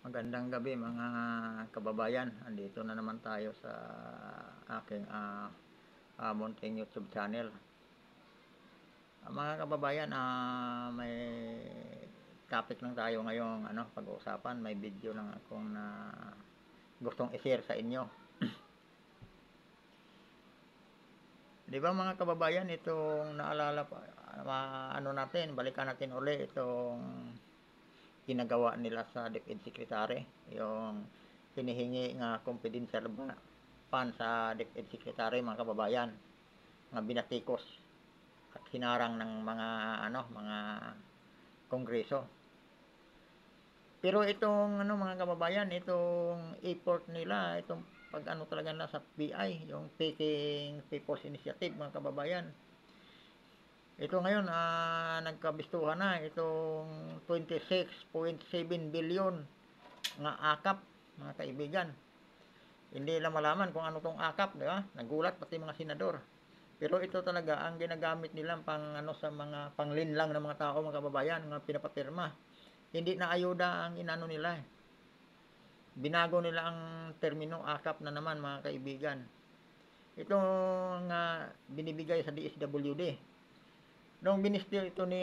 Magandang gabi mga kababayan. Andito na naman tayo sa aking munting YouTube channel. Mga kababayan, may topic lang tayo ngayong pag-uusapan. May video lang akong na gustong i-share sa inyo. Di ba mga kababayan, itong naalala pa, balikan natin uli itong ginagawa nila sa DepEd Secretary, yung hinihingi nga confidential fund sa DepEd Secretary, mga kababayan, nga binatikos at hinarang ng mga kongreso. Pero itong mga kababayan, itong effort nila, itong pag talaga na sa PI, yung Taking People's Initiative, mga kababayan, ito ngayon, nagkabistuhan na itong 26.7 billion nga akap, mga kaibigan. Hindi lang malaman kung ano tong akap, di ba? Nagulat pati mga senador. Pero ito talaga ang ginagamit nila sa mga panglinlang ng mga tao, mga kababayan, mga pinapapirma. Hindi na ayuda ang inano nila. Binago nila ang termino akap na naman, mga kaibigan. Ito nga binibigay sa DSWD. Nung minister ito ni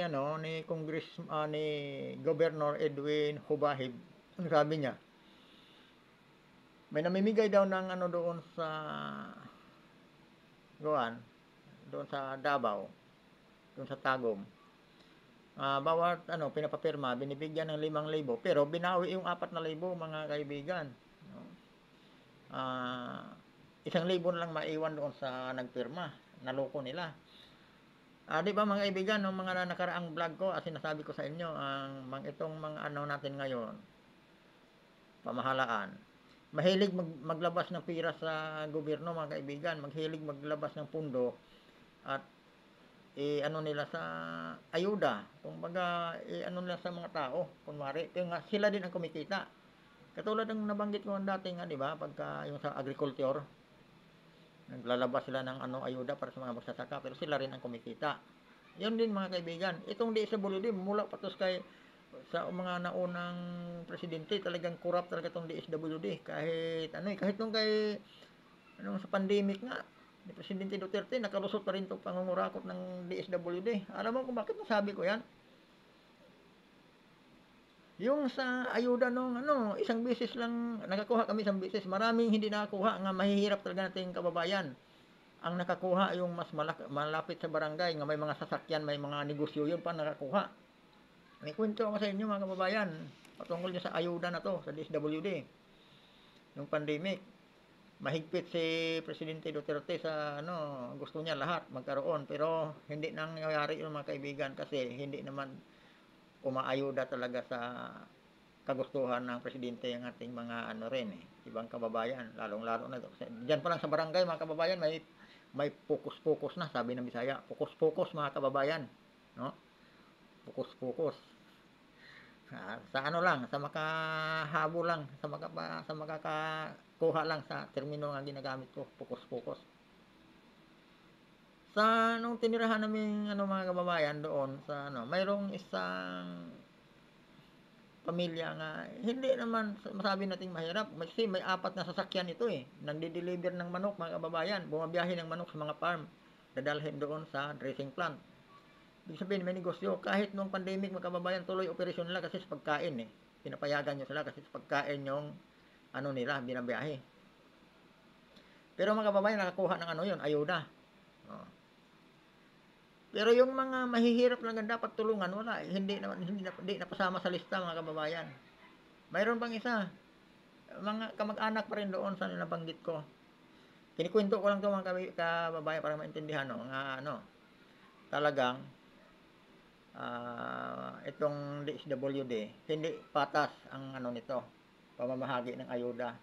Governor Edwin Hubahib, ang sabi niya, may namimigay daw ng doon sa doon sa Davao, doon sa Tagum. Bawat pinapapirma, binibigyan ng 5,000, pero binawi yung 4,000, mga kaibigan. 1,000 lang maiwan doon sa nagpirma. Naloko nila. Di ba mga kaibigan, ng mga nakaraang vlog ko, sinasabi ko sa inyo, itong mga natin ngayon, pamahalaan, mahilig maglabas ng pira sa gobyerno, mga kaibigan, mahilig maglabas ng pundo at nila sa ayuda, kumbaga nila sa mga tao, kunwari, sila din ang kumikita. Katulad ng nabanggit ko dati nga, di ba, pagka yung sa agriculture, naglalabas sila ng ayuda para sa mga magsasaka, pero sila rin ang kumikita. Yun din, mga kaibigan. Itong DSWD, mula patos kay sa mga naunang presidente, talagang corrupt talaga itong DSWD. Kahit nung sa pandemic nga, ni Presidente Duterte, nakalusot pa rin itong pangungurakot ng DSWD. Alam mo kung bakit nasabi ko yan? Yung sa ayuda nung isang beses lang nakakuha kami, isang beses. Maraming hindi nakakuha, nga mahihirap talaga nating kababayan. Ang nakakuha yung mas malapit sa barangay, nga may mga sasakyan, may mga negosyo, yun pa nakakuha. May kwento ako sa inyo, mga kababayan, patungkol sa ayuda na to sa DSWD. Yung pandemic, mahigpit si Presidente Duterte sa gusto niya lahat magkaroon, pero hindi nangyayari yun, mga kaibigan, kasi hindi naman umaayuda talaga sa kagustuhan ng presidente ang ating mga ibang kababayan, lalong-lalo na diyan pa lang sa barangay, mga kababayan, may pokus-pokus na, sabi ng Bisaya, pokus-pokus, mga kababayan, no? Pokus-pokus. Sa lang, sa makahabol lang, sa makakakuha lang sa termino nga ginagamit ko, pokus-pokus. Sa nung tinirahan namin mga kababayan doon sa mayroong isang pamilya nga hindi naman masabi nating mahirap, kasi may 4 na sasakyan ito nagde-deliver ng manok, mga kababayan, bumabiyahe ng manok sa mga farm, dadalhin doon sa dressing plant. Ibig sabihin, may negosyo. Kahit nung pandemic, mga kababayan, tuloy operasyon nila kasi sa pagkain pinapayagan nyo sila kasi sa pagkain yung nila, binabiyahe. Pero mga kababayan, nakakuha ng yun, ayuda. Pero yung mga mahihirap lang dapat tulungan, wala. Hindi napasama sa lista, mga kababayan. Mayroon pang isa, mga kamag-anak pa rin doon sa nabanggit ko. Kinikwento ko lang ito, mga kababayan, para maintindihan, nga talagang itong DSWD, hindi patas ang nito, pamamahagi ng ayuda.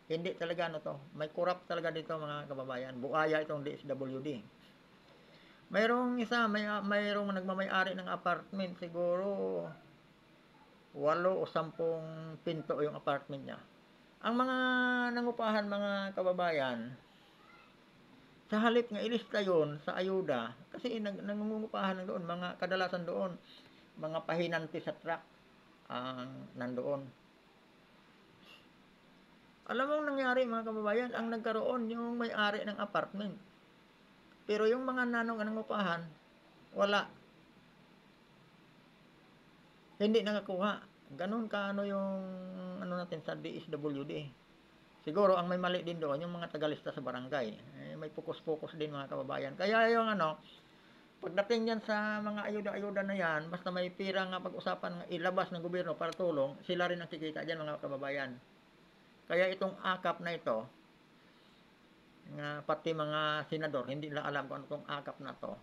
Hindi talaga may corrupt talaga dito, mga kababayan. Buaya itong DSWD. Mayroong isa, mayroong nagmamay-ari ng apartment, siguro 8 o 10 pinto yung apartment niya. Ang mga nangupahan, mga kababayan, sa halip nga ilista yon sa ayuda, kasi nangungupahan doon, mga kadalasan doon, mga pahinanti sa truck ang nandoon. Alam mo ang nangyari mga kababayan, ang nagkaroon yung may-ari ng apartment. Pero yung mga nangungupahan, wala. Hindi nakakuha. Ganun kaano yung ano natin sa DSWD. Siguro ang may mali din doon yung mga tagalista sa barangay. May pokus-pokus din mga kababayan. Kaya yung pagdating yan sa mga ayuda-ayuda na yan, basta may pira nga pag-usapan ilabas ng gobyerno para tulong, sila rin ang kikita dyan mga kababayan. Kaya itong akap na ito, nga pati mga senador, hindi nila alam kung ano itong akap na to.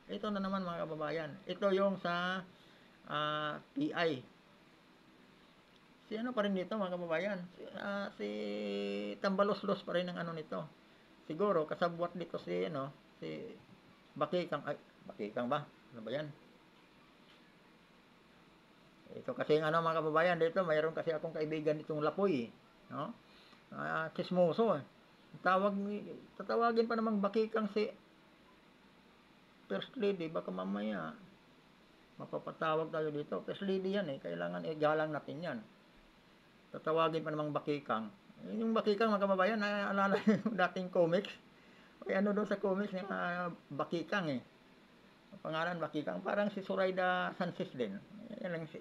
Ito na naman mga kababayan. Ito yung sa PI. Si ano pa rin dito mga kababayan, si Tambalos-los pa rin ang ano nito. Siguro kasabwat dito si Bakikang, Bakikang ba? Ano ba yan? Ito kasi mga kababayan dito, mayroon kasi akong kaibigan ditong Lapoy, no? Chismoso eh. Tatawagin pa namang Bakikang si First Lady, baka mamaya mapapatawag tayo dito. First Lady yan eh, kailangan igalang natin yan. Tatawagin pa namang Bakikang. Yung Bakikang mga kababayan, naalala yung dating comics. May ano doon sa comics ng Bakikang eh. Ang pangalan Bakikang, parang si Zoraida Sanchez din.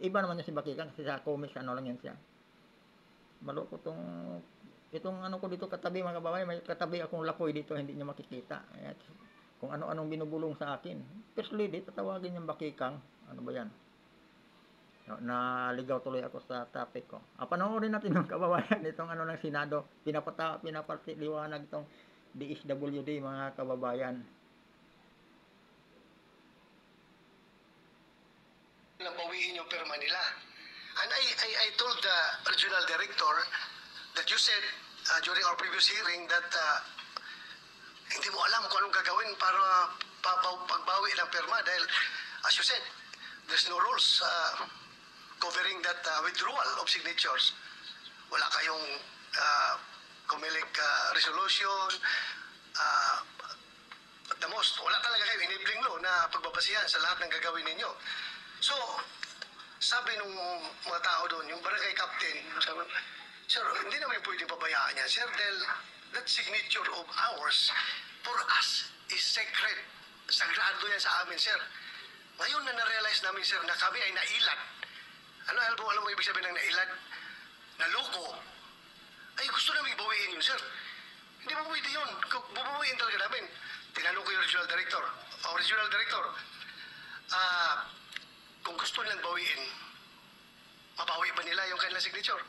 Iba naman yung si Bakikang kasi sa comics ano lang yan siya. Maloko itong ano ko dito katabi mga kababayan, may katabi akong Lapoy dito, hindi niya makikita. Kung ano-anong binubulong sa akin. First Lady, tatawagin yung Bakikang. Ano ba yan? Naligaw tuloy ako sa topic ko. Panoorin natin yung kababayan itong ano ng Senado. Pinapaliwanag itong DSWD mga kababayan. Nabawiin yung perma nila. And I told the regional director that you said during our previous hearing that hindi mo alam kung anong gagawin para pagbawi ng perma dahil as you said, there's no rules covering that withdrawal of signatures. Wala kayong kumilig resolution, the most, wala talaga kayo enabling law na pagbabasihan sa lahat ng gagawin ninyo. So, sabi nung mga tao doon, yung barangay captain, sabi, sir, hindi naman pwedeng pabayaan yan, sir, dahil that signature of ours for us is sacred. Sagrado yan sa amin, sir. Ngayon na na-realize namin, sir, na kami ay nailad. Alam mo ibig sabihin ng nailad? Naloko. Ay, gusto namin bawiin yun, sir. Hindi mo pwede yun. Bubuwiin talaga namin. Tinanong ko yung regional director. Regional director, kung gusto nilang bawiin, mabawi ba nila yung kanilang signature?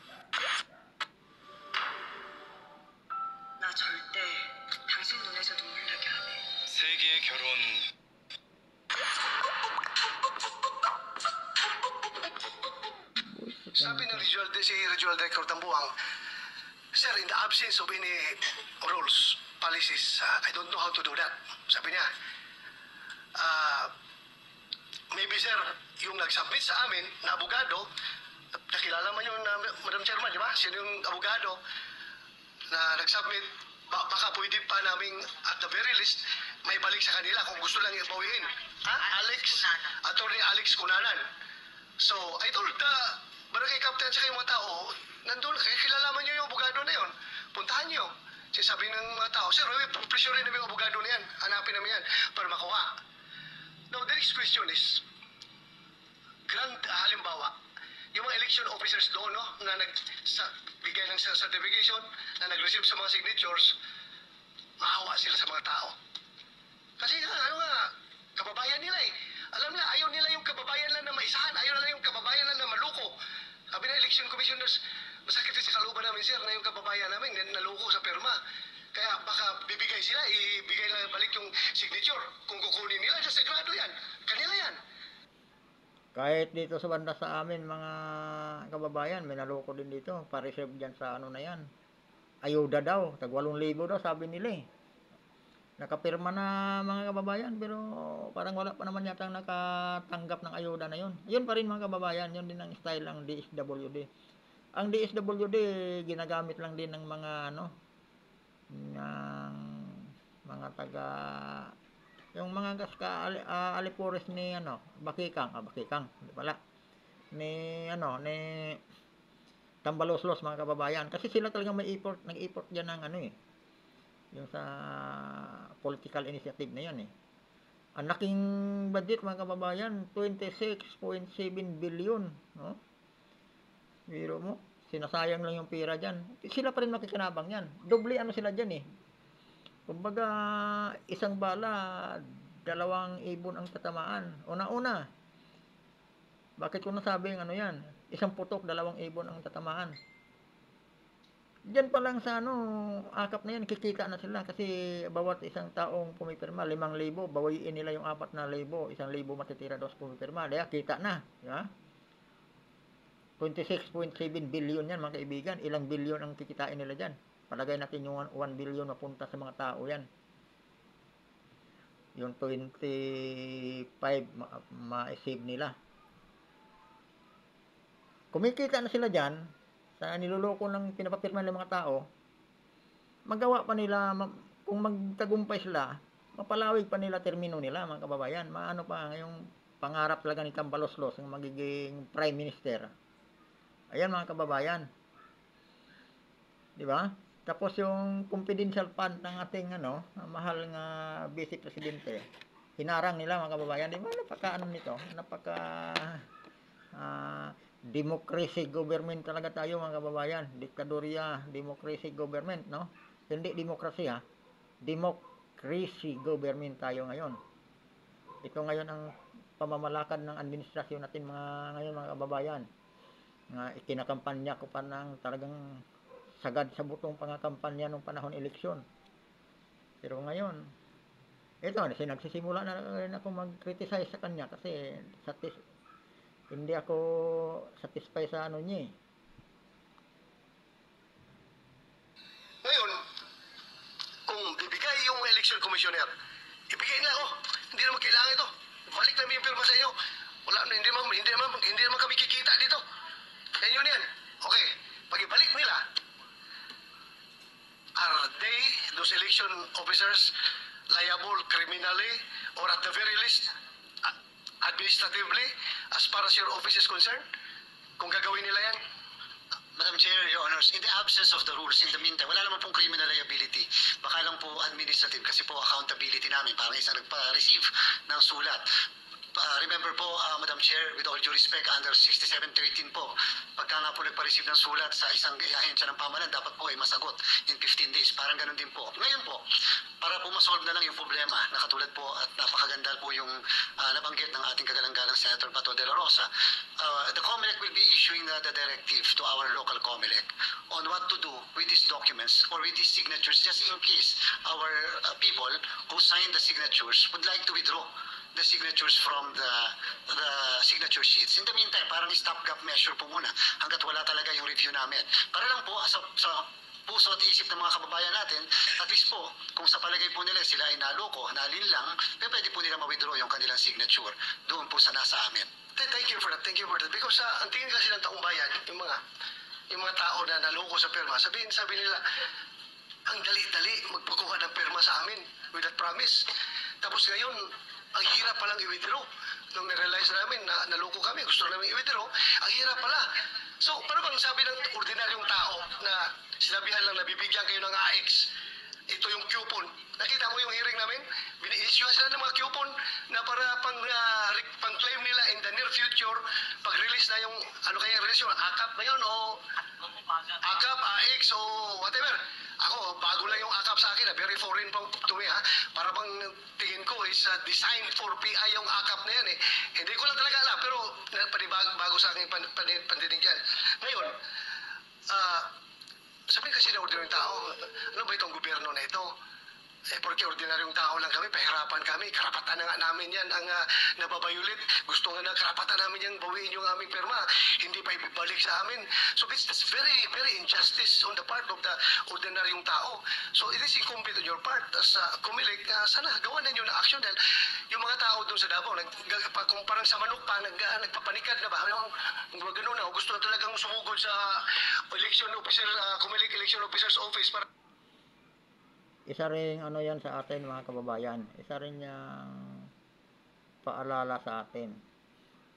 나 절대 당신 눈에서 눈물 나게 안 해. 세계의 결혼. Sabi ng regional director Tambuang, sir, in the absence of any rules, policies, I don't know how to do that. Sabi niya, maybe sir, yung nag-submit sa amin na abogado, nakilala man yun na Madam Chairman, di ba? Sino yung abogado na nag-submit, baka pwede pa naming at the very least may balik sa kanila kung gusto lang ibawiin. Attorney Alex Cunanan. So, I told the barangay captain at saka yung mga tao, nandun, kilalaman nyo yung abogado na yun. Puntahan nyo. Sabi ng mga tao, sir, pressure rin namin yung abogado na yan. Hanapin namin yan para makuha. Now, the next question is, halimbawa, yung mga election officers doon, no, na nagbigay ng certification, na nag-receive sa mga signatures, maawa sila sa mga tao. Kasi kababayan nila eh. Alam nila, ayaw nila yung kababayan lang na maisahan, ayaw nila yung kababayan lang na maluko. Sabi na election commissioners, masakit sa kalooban namin, sir, na yung kababayan namin naluko sa perma. Kaya baka bibigay sila, ibigay lang balik yung signature. Kung kukunin nila, sagrado yan. Kanila yan. Kahit dito sa banda sa amin mga kababayan, may naloko din dito. Pa-reserve dyan sa ano na yan. Ayuda daw, tag 8,000 daw sabi nila eh. Nakapirma na mga kababayan, pero parang wala pa naman yata nakatanggap ng ayuda na yun. Yun pa rin mga kababayan, yun din ang style ng DSWD. Ang DSWD, ginagamit lang din ng mga ng mga taga yung mga alipores ni Bakikang, hindi pala ni tambalos-los mga kababayan. Kasi sila talagang may effort, nag-effort diyan ng ano eh, yung sa political initiative na yan eh. Ang laking budget mga kababayan, 26.7 billion, no? Biro mo, sinasayang lang yung pera dyan. Sila pa rin makikinabang yan. Doble ano sila dyan eh. Kumbaga, isang bala, 2,000 ang tatamaan. Una-una, bakit ko nasabing ano yan? Isang putok, 2,000 ang tatamaan. Diyan pa lang sa ano, akap na yan, kikita na sila kasi bawat isang taong pumipirma, 5,000, bawiin nila yung 4,000, 1,000 matitira daw sa pumipirma, kaya kita na, di ba? 26.7 billion yan mga kaibigan, ilang billion ang kikitain nila dyan. Palagay natin yung 1 billion na punta sa mga tao yan. Yung 25 ma-save nila. Kumikita na sila dyan, sa niloloko ng pinapapirma ng mga tao, magawa pa nila, kung magtagumpay sila, mapalawig pa nila termino nila mga kababayan. Maano pa yung pangarap talaga ni Tambaloslos ng magiging Prime Minister. Ayan mga kababayan. Di ba? Tapos yung confidential fund ng ating mahal nga Vice Presidente, hinarang nila mga kababayan. Di ba? Napaka nito? Napaka democracy government talaga tayo mga kababayan. Diktadorya, democracy government, no? Hindi demokrasy ha. Democracy government tayo ngayon. Ito ngayon ang pamamalakad ng administrasyon natin ngayon mga kababayan. Nga ikinakampanya ko pa ng talagang sagad sa butong pangakampanya nung panahon eleksyon. Pero ngayon, ito, nagsisimula na rin ako mag-criticize sa kanya kasi hindi ako satisfied sa ano niya eh. Ngayon, kung bibigay yung election commissioner, ibigay na ako. Hindi naman kailangan ito. Balik namin yung pirma sa inyo. Wala na, hindi naman kami kikita dito. Yan yun yan. Okay, pag ibalik nila, are they, those election officers, liable criminally or at the very least administratively as far as your office is concerned? Kung gagawin nila yan? Madam Chair, Your Honors, in the absence of the rules, in the meantime, wala naman pong criminal liability. Baka lang po administrative kasi po accountability namin. Parang isang nagpa-receive ng sulat. Remember po, Madam Chair, with all due respect, under 6713 po, pagka nga po nagpa-receive ng sulat sa isang ahensya ng pamahalaan, dapat po ay masagot in 15 days. Parang ganun din po. Ngayon po, para po masolve na lang yung problema, na katulad po at napakaganda po yung nabanggit ng ating kagalang-galang Senator Bato de la Rosa, the COMELEC will be issuing the directive to our local COMELEC on what to do with these documents or with these signatures, just in case our people who signed the signatures would like to withdraw the signatures from the signature sheets. In the meantime, parang stopgap measure po muna hanggat wala talaga yung review namin. Para lang po sa puso at isip ng mga kababayan natin, at least po, kung sa palagay po nila sila ay naloko, nalinlang, pwede po nila ma-withdraw yung kanilang signature doon po sa nasa amin. Thank you for that. Thank you for that. Because ang tingin kasi ng taong bayan, yung mga tao na naloko sa perma, sabi nila, ang dali-dali magpakuha ng perma sa amin with that promise. Tapos ngayon, ang hirap palang i-withdraw. Nung na-realize namin na naloko kami, gusto namin i-withdraw, ang hirap pala. So, paano bang sabi ng ordinaryong tao na sinabihan lang na bibigyan kayo ng AX, ito yung coupon. Nakita mo yung hearing namin? Bini-issue sila ng mga coupon na para pang-claim nila in the near future, pag-release na yung, release yung AKAP ba yun o AKAP, AX o whatever. Ako, bago lang yung AKAP sa akin, very foreign pa to me ha. Para bang tingin ko is designed for PI yung AKAP na yan eh. Hindi ko lang talaga alam, pero bago sa akin pandinig yan. Ngayon, sabi kasi na ordinaryong tao, ano ba itong gobyerno na ito? Porque ordinaryong tao lang kami, pahirapan kami, karapatan na nga namin yan ang nababayulit. Gusto nga na karapatan namin yung bawiin yung aming perma, hindi pa ibalik sa amin. So that's very, very injustice on the part of the ordinaryong tao. So it is incumbent on your part as COMELEC, sana gawan ninyo na action dahil yung mga tao doon sa Davao, kung parang sa manok pa, nagpapanikad na ba? Yung gano'n na, gusto na talagang sumugod sa election officer, COMELEC election officer's office para Isa ring yan sa atin mga kababayan. Isa rin yung paalala sa atin.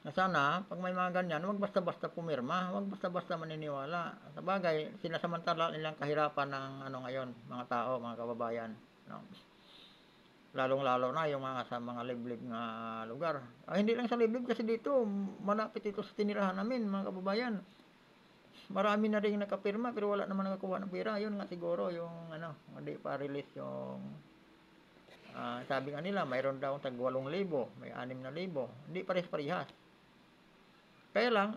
Na sana, pag may mga ganyan, huwag basta-basta pumirma, huwag basta-basta maniniwala. Sabagay, sinasamantala nilang kahirapan ng ano ngayon, mga tao, mga kababayan. No? Lalong-lalo na yung mga sa mga liblib nga lugar. Hindi lang sa liblib kasi dito, malapit ito sa tinirahan namin, mga kababayan. Marami na rin nakapirma pero wala naman nakakuha ng pera. Yun nga siguro yung ano, hindi pa release yung sabi nga nila, mayroon daw tag 8,000, may 6,000. Hindi pares-parehas. Kaya lang,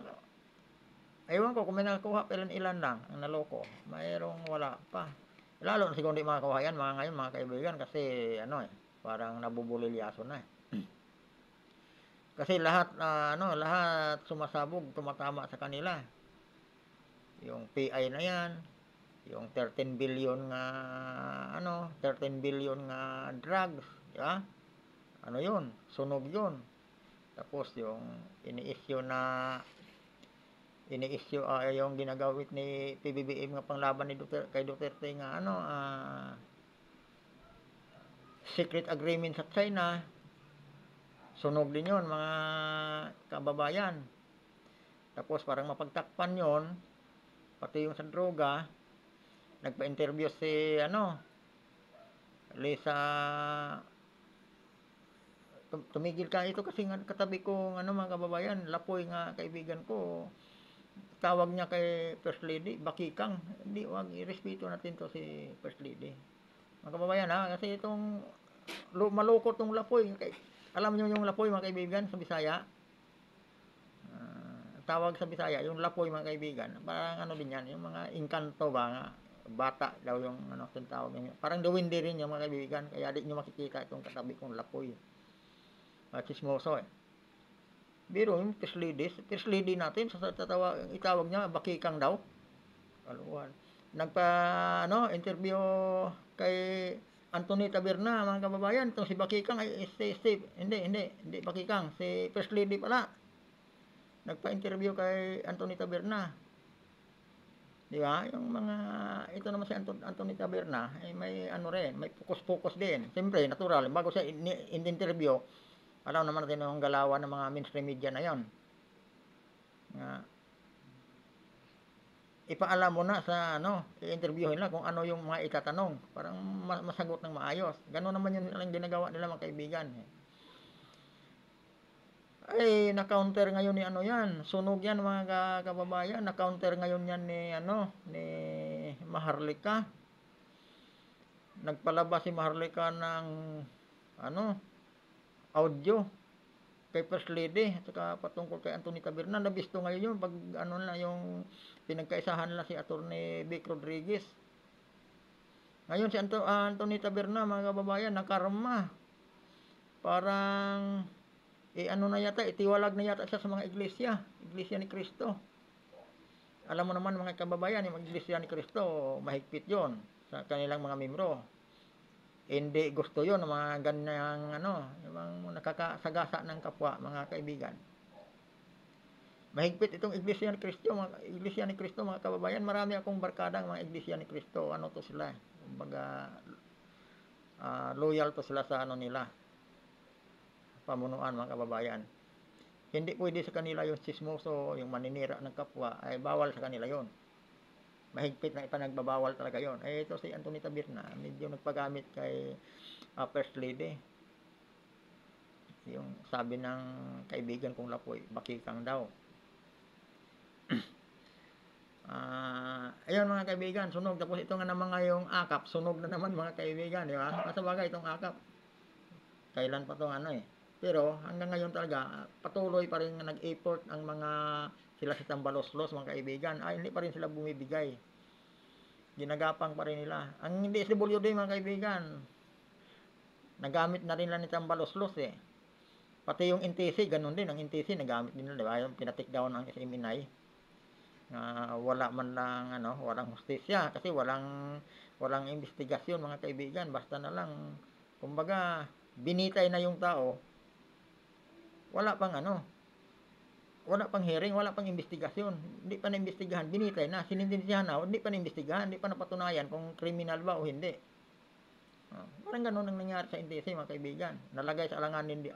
ewan ko kung may nakakuha, ilan-ilan lang ang naloko. Mayroong wala pa. Lalo na siguro hindi makakuha yan mga ngayon, mga kaibigan, kasi ano parang nabubulilyaso na Kasi lahat, lahat sumasabog, tumatama sa kanila. Yung PI na yan, yung 13 billion nga, 13 billion nga drugs, di ba? Ano yun? Sunog yun. Tapos yung ini-issue yung ginagawit ni PBBM nga panglaban ni Duterte, kay Duterte nga secret agreement sa China, sunog din yun mga kababayan. Tapos parang mapagtakpan yon, pati yung sa droga, nagpa-interview si Lisa, tumigil ka ito kasi nga katabi ko mga kababayan, lapoy nga kaibigan ko, tawag niya kay First Lady, bakikang. Hindi, wag irespeto natin to si First Lady. Mga kababayan kasi itong malukot tong lapoy. Alam niyo yung lapoy mga kaibigan sa Bisaya? Tawag sa Bisaya, yung lapoy mga kaibigan. Parang din yan, yung mga engkanto ba nga, bata daw yung tinatawag niyo. Parang duwindi rin yung mga kaibigan, kaya di niyo makikita itong katabi kong lapoy. Chismoso Biro yung first lady natin, itawag niya, bakikang daw. Kaluwan. Interview kay Anthony Taberna, mga kababayan, itong si Bakikang ay hindi Bakikang, si First Lady pala. Nagpa-interview kay Anthony Taberna. Di ba? Yung mga, ito naman si Anthony Taberna, ay may may focus din. Siyempre, natural, bago siya in-interview, alam naman natin yung galawan ng mga mainstream media na yon. Ipaalam mo na sa i-interviewin nila kung ano yung mga itatanong. Parang masagot ng maayos. Gano'n naman yun lang ginagawa nila mga kaibigan. Ay, na-counter ngayon ni yan. Sunog yan mga kababayan. Na-counter ngayon yan ni Maharlika. Nagpalabas si Maharlika ng audio kay First Lady at saka patungkol kay Anthony Taberna. Nabisto ngayon yun pag yung pinagkaisahan nila si Attorney Vic Rodriguez. Ngayon si Anthony Taberna mga kababayan nakarma. Parang itiwalag na yata siya sa mga iglesia ni Cristo. Alam mo naman mga kababayan, yung iglesia ni Cristo mahigpit yon sa kanilang mga membro. Hindi gusto yon ng mga ganyang yung nakakasagasa ng kapwa mga kaibigan. Mahigpit itong iglesia ni Cristo mga kababayan. Marami akong barkadang mga iglesia ni Cristo. To sila? Kumbaga loyal to sila sa nila. Pamunuan mga kababayan. Hindi pwede sa kanila yung chismoso, yung maninira ng kapwa, ay bawal sa kanila yon. Mahigpit na ipanagbabawal talaga yon. Ito si Anthony Taberna, medyo nagpagamit kay First Lady. Yung sabi ng kaibigan kong lapoy, bakikang daw. Ayun mga kaibigan, sunog. Tapos ito nga naman yung akap, sunog na naman mga kaibigan, di ba? Kasabagay itong akap. Kailan pa itong Pero hanggang ngayon talaga, patuloy pa rin nag-effort ang mga sila si Tambaloslos mga kaibigan. Hindi pa rin sila bumibigay. Ginagapang pa rin nila. Ang hindi SWD mga kaibigan, nagamit na rin lang ni Tambaloslos Pati yung NTC, ganun din. Ang NTC, nagamit din nila, di ba? Yung pinatik down ang SMNI. Wala man lang, walang hustisya. Kasi walang investigasyon mga kaibigan. Basta na lang, kumbaga, binitay na yung tao. Wala pang hearing, wala pang investigasyon. Hindi pa na-investigahan, binitay na, sinintensyahan na, hindi pa na-investigahan, hindi pa napatunayan kung criminal ba o hindi. Parang ganun ang nangyari sa NTC mga kaibigan. Nalagay sa alanganin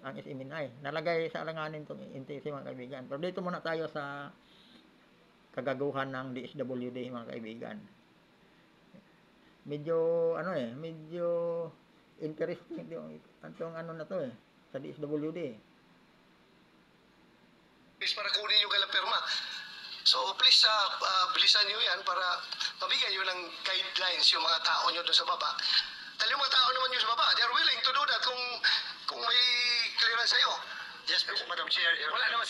ang SMNI. Nalagay sa alanganin itong NTC mga kaibigan. Pero dito muna tayo sa kagaguhan ng DSWD mga kaibigan. Medyo medyo interesting itong ano na to sa DSWD. Please, para kunin yung kailang perma. So please, bilisan nyo yan para mabigyan nyo ng guidelines yung mga tao nyo doon sa baba. Dahil yung mga tao naman nyo sa baba, they are willing to do that kung may clearance sa'yo. Yes, Madam Chair, Your Wala Honor.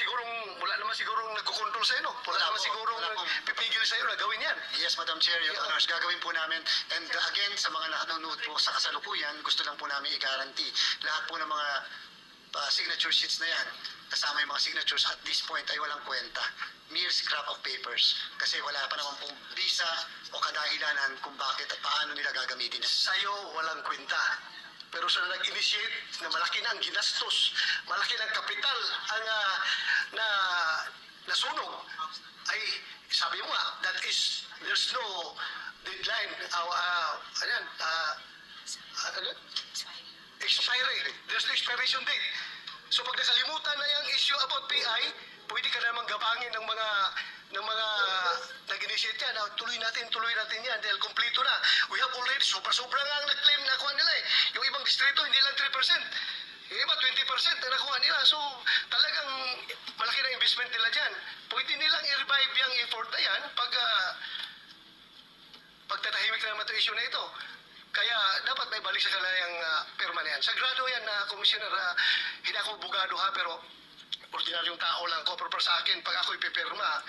naman sigurong nagkukontrol sa'yo, no? Wala naman sigurong wala po. pipigil sa'yo na gawin yan. Yes, Madam Chair, Your Honors, gagawin po namin. And again, sa mga nanonood po sa kasalukuyan, gusto lang po namin i-guarantee lahat po ng mga signature sheets na yan, kasama yung mga signatures at this point ay walang kwenta. Mere scrap of papers. Kasi wala pa naman pong visa o kadahilanan kung bakit at paano nila gagamitin yan. Sa'yo, walang kwenta. Pero sa nag-initiate na malaki na ang ginastos, malaki na ang kapital ang nasunog, ay sabi mo nga, there's no deadline, expiry. There's no expiration date. So pag nakalimutan na yung issue about PI, pwede ka namang gabangin ng mga nag-initiate yan. Tuloy natin yan dahil kumpleto na. We have already, sobra-sobra nga ang nag-claim na nakuha nila eh. Yung ibang distrito, hindi lang 3%. Yung iba, 20% na nakuha nila. So talagang malaki na investment nila dyan. Pwede nilang i-revive yung effort na yan pagtatahimik na naman ito issue na ito. Kaya dapat may balik sa kanila yung perma na yan. Sagrado yan na Commissioner, hindi ako bugado ha, pero ordinaryong tao lang ko. Pero sa akin, pag ako ipipirma,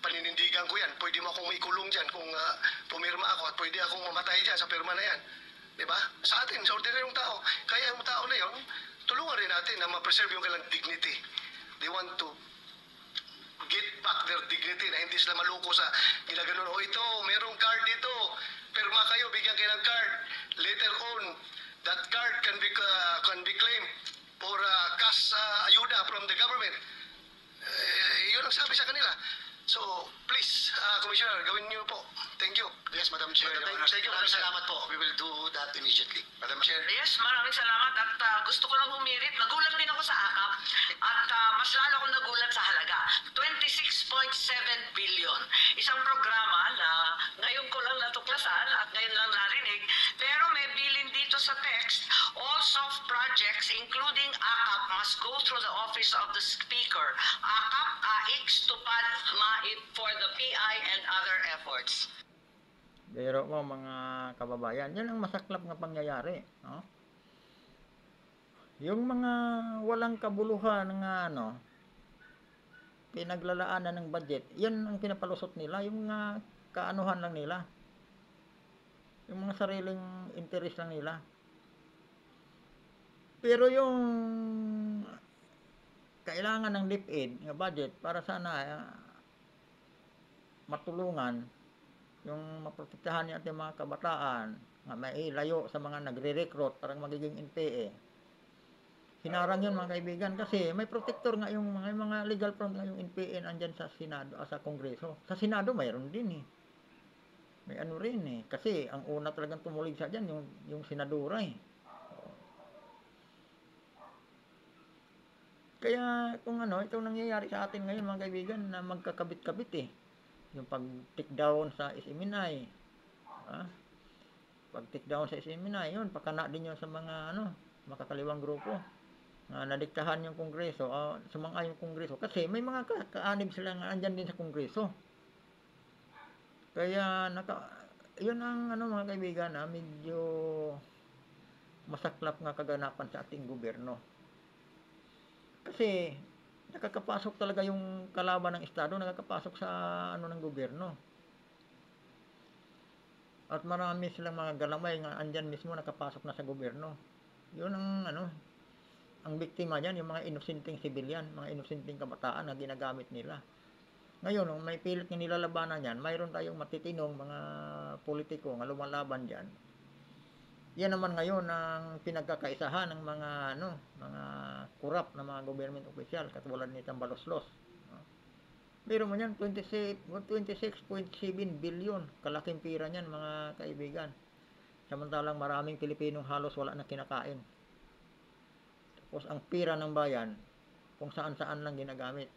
paninindigan ko yan. Pwede mo akong maikulong dyan kung pumirma ako at pwede akong mamatay dyan sa perma na yan. Diba? Sa atin, sa ordinaryong tao. Kaya yung tao na yun, tulungan rin natin na ma-preserve yung kailang dignity. They want to get back their dignity na hindi sila maluko sa ginaganon. O ito, merong card dito. Perma kayo, bigyan kayo ng card. Later on, that card can be claimed for cash ayuda from the government. Yun ang sabi sa kanila. So, please, Commissioner, gawin niyo po. Thank you. Yes, Madam Chair, Your Honors. Thank you, Maraming Madam Chair. salamat po. We will do that immediately. Madam Chair. Yes, maraming salamat at gusto ko lang humirit. Nagulat din ako sa akap at mas lalo akong nagulat sa halaga. 26.7 billion. Isang programa na ngayon ko lang natuklasan at ngayon lang narinig. Pero may bilin dito sa text, all soft projects including akap must go through the office of the speaker. Akap, AX, tupad, MAIP for the PI and other efforts. Pero mo mga kababayan, yan ang masaklap nga pangyayari, no? Yung mga walang kabuluhan nga pinaglalaanan ng budget, yan ang pinapalusot nila, yung mga kaanuhan lang nila. Yung mga sariling interest lang nila. Pero yung kailangan ng DepEd nga budget para sana matulungan yung maprotektahan yung ating mga kabataan nga may layo sa mga nagre-recruit parang magiging NPA. Hinarang yun mga kaibigan kasi may protector nga yung mga legal front nga yung NPA andyan sa Senado, sa Kongreso. Sa Senado mayroon din eh. May ano rin eh. Kasi ang una talagang tumulig sa dyan yung senadora eh. Kaya kung itong nangyayari sa atin ngayon mga kaibigan na magkakabit-kabit eh. Yung pag-take down sa SMNI. Pag-take down sa SMNI, yun, pakana din yun sa mga makakaliwang grupo. Nadiktahan yung Kongreso, sumang-ay yung Kongreso. Kasi may mga kaanib sila nga andyan din sa Kongreso. Kaya, yun ang mga kaibigan medyo masaklap nga kaganapan sa ating gobyerno. Kasi, nakakapasok talaga yung kalaban ng Estado, nakakapasok sa ng gobyerno. At marami silang mga galamay nga andyan mismo nakapasok na sa gobyerno. Yun ang biktima diyan, yung mga inosenteng sibilyan, mga inosenteng kabataan na ginagamit nila. Ngayon, may pilit ng nilalabanan yan, mayroon tayong matitinong mga politiko nga lumalaban diyan. Yan naman ngayon ang pinagkakaisahan ng mga mga kurap na mga government official katulad ni Tambaloslos. Meron man yan 26.7 billion, kalaking pira niyan mga kaibigan. Samantalang maraming Pilipinong halos wala na kinakain. Tapos ang pira ng bayan, kung saan-saan lang ginagamit.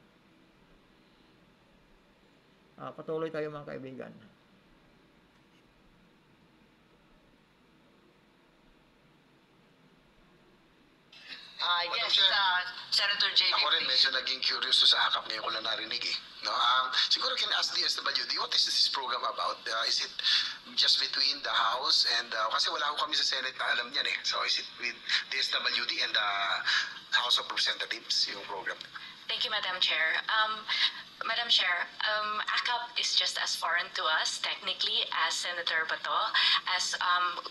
Patuloy tayo mga kaibigan. Yes, Chair. Senator JB, Ako rin please. medyo naging curious sa AKAP ngayon ko lang narinig eh. No, siguro can ask the SWD, what is this program about? Is it just between the House and, kasi wala ko kami sa Senate na alam niyan eh. So is it with the SWD and the House of Representatives, yung program? Thank you, Madam Chair. Madam Chair, ACAP is just as foreign to us, technically, as Senator Bato, as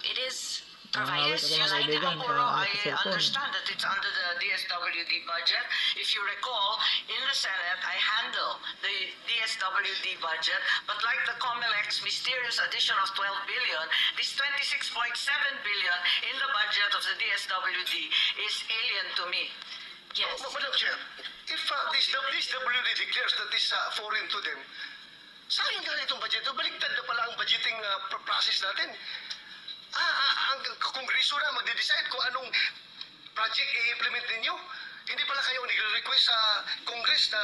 it is provided. Yes, Yes, mga Senator kaibigan, Puro, I cellphone. understand that it's under the DSWD budget. If you recall, in the Senate, I handle the DSWD budget, but like the COMELEC's mysterious addition of 12 billion, this 26.7 billion in the budget of the DSWD is alien to me. Yes. Madam Chair, if this WD declares that is foreign to them, saan yung galing itong budget? Baliktad na pala ang budgeting process natin. Ang Kongreso na magde-decide kung anong project i-implement ninyo. Hindi pala kayo nagre-request sa Congress na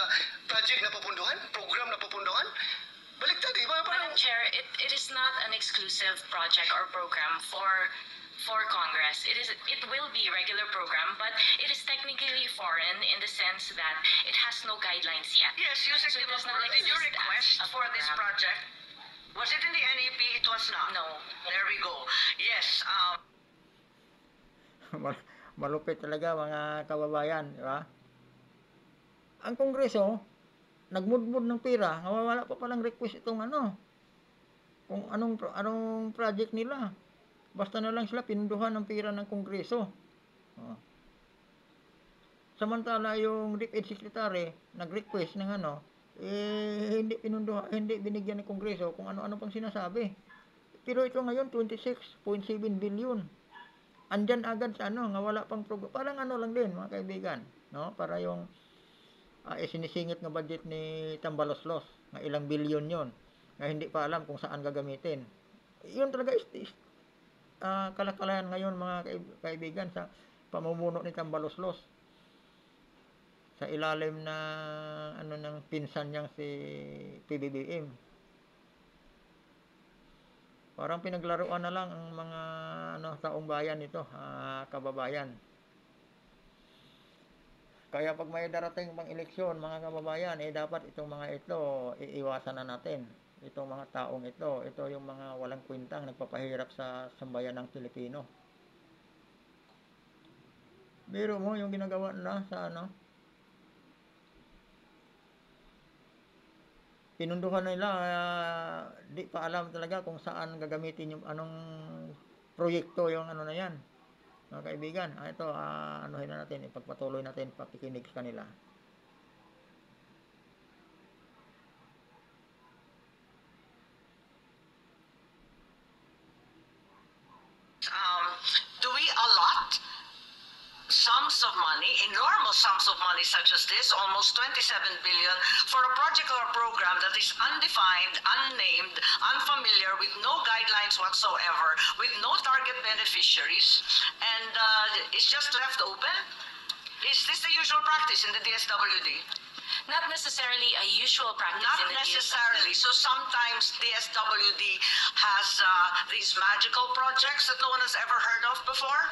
project na pupunduhan, program na pupunduhan. Baliktad, iba parang... Madam Chair, it is not an exclusive project or program for Congress. It will be a regular program, but it is technically foreign in the sense that it has no guidelines yet. Yes, Yusek So it does not Did you exist request as a for this program. project? Was it in the NEP? It was not. No. There we go. Yes, Malupit talaga mga kababayan, di ba? Ang Kongreso, nagmudmud ng pera, nawawala pa palang request itong kung anong project nila. Basta na lang sila pinunduhan ng pera ng Kongreso. Samantala yung DepEd Secretary nag-request ng hindi pinunduhan, hindi binigyan ng Kongreso kung ano-ano pang sinasabi. Pero ito ngayon 26.7 billion. Andyan agad sa nga wala pang program. Parang lang din mga kaibigan, no? Para yung sinisingit ng budget ni Tambaloslos, na ilang bilyon 'yon, na hindi pa alam kung saan gagamitin. 'Yun talaga is kalakalan ngayon mga kaibigan sa pamumuno ni Tambaloslos. Sa ilalim na ng pinsan niyang si PBBM. Parang pinaglaruan na lang ang mga taong bayan nito, kababayan. Kaya pag may darating pang eleksyon, mga kababayan, dapat itong mga ito iiwasan na natin. Itong mga taong ito yung mga walang kwentang nagpapahirap sa sambayan ng Pilipino. Biro mo yung ginagawa na sa pinunduhan nila, di pa alam talaga kung saan gagamitin yung anong proyekto yung na yan. Mga kaibigan, ito anuhin na natin, ipagpatuloy natin, pakikinig sa kanila. do we allot sums of money, enormous sums of money such as this, almost 27 billion, for a project or a program that is undefined, unnamed, unfamiliar, with no guidelines whatsoever, with no target beneficiaries, and it's just left open? Is this the usual practice in the DSWD? Not necessarily a usual practice Not in the necessarily. So sometimes DSWD has these magical projects that no one has ever heard of before?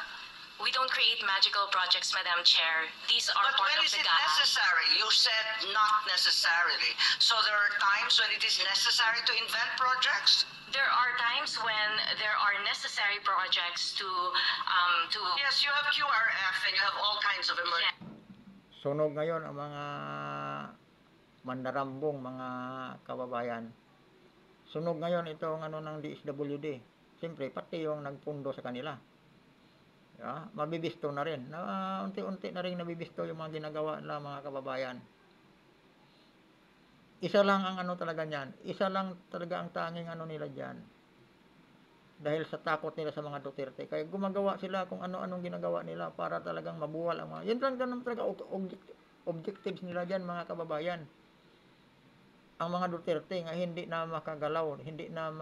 We don't create magical projects, Madam Chair. These are But part when of is the it GAA. necessary? You said not necessarily. So there are times when it is necessary to invent projects? There are times when there are necessary projects to Yes, you have QRF and you have all kinds of emergency. Sunog ngayon ang mga mandarambong, mga kababayan. Sunog ngayon itong ng DSWD. Siyempre, pati yung nagpundo sa kanila. Mabibisto na rin. Unti-unti na rin nabibisto yung mga ginagawa nila, mga kababayan. Isa lang ang talaga niyan. Isa lang talaga ang tanging nila diyan. Dahil sa takot nila sa mga Duterte. Kaya gumagawa sila kung ano-anong ginagawa nila para talagang mabuwal ang mga... Yun lang talaga objectives nila diyan, mga kababayan. Ang mga Duterte nga hindi na makagalaw, hindi na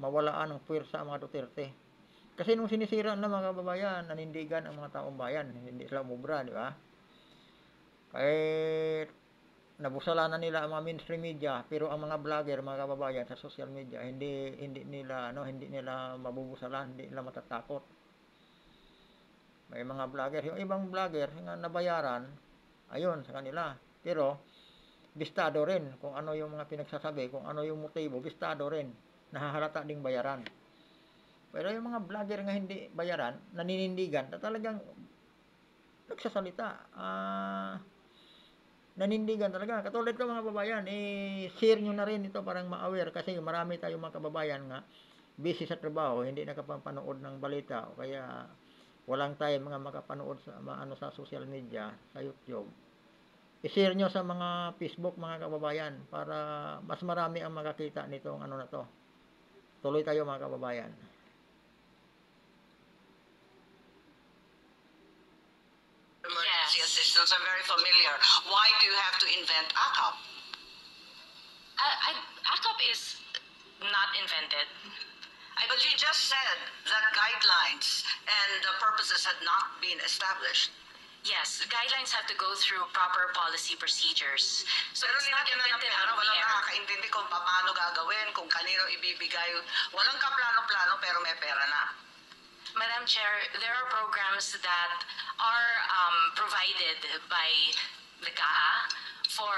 mawalaan ng puwersa ang mga Duterte. Kasi nung sinisira na mga kababayan, nanindigan ang mga taong bayan, hindi sila umubra, di ba? Kahit nabusalanan nila ang mga mainstream media, pero ang mga vlogger, mga kababayan sa social media, hindi nila mabubusalan, hindi nila matatakot. May mga vlogger, yung ibang vlogger nga nabayaran, ayun sa kanila. Pero bistado rin kung ano yung mga pinagsasabi, kung ano yung motibo, bistado rin. Nahahalata ding bayaran. Pero yung mga vlogger nga hindi bayaran, naninindigan, na talagang nagsasalita, nanindigan talaga. Katulad ko mga kababayan, share nyo na rin ito parang ma-aware kasi marami tayong mga kababayan nga busy sa trabaho, hindi nakapapanood ng balita o kaya walang time mga makapanood sa sa social media, sa YouTube. I-share nyo sa mga Facebook mga kababayan para mas marami ang makakita nitong na to. Tuloy tayo mga kababayan. Emergency assistance, I'm very familiar. Why do you have to invent AKAP? ACOP is not invented. But you just said that guidelines and the purposes had not been established. Yes, guidelines have to go through proper policy procedures. So Pero it's not nilagyan na ng invented pera, out of the walang air. nakakaintindi kung paano gagawin, kung kanino ibibigay. Walang kaplano-plano pero may pera na. Madam Chair, there are programs that are provided by the CAA for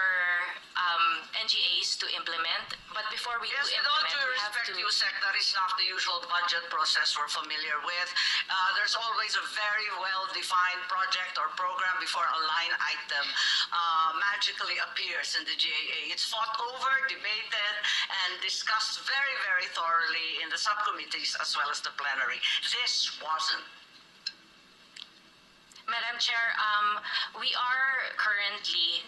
NGAs to implement. But before we Yes, do with all implement, due we have respect, to... Yusek, that is not the usual budget process we're familiar with. There's always a very well-defined project or program before a line item magically appears in the GAA. It's fought over, debated, and discussed very, very thoroughly in the subcommittees as well as the plenary. This wasn't. Madam Chair, we are currently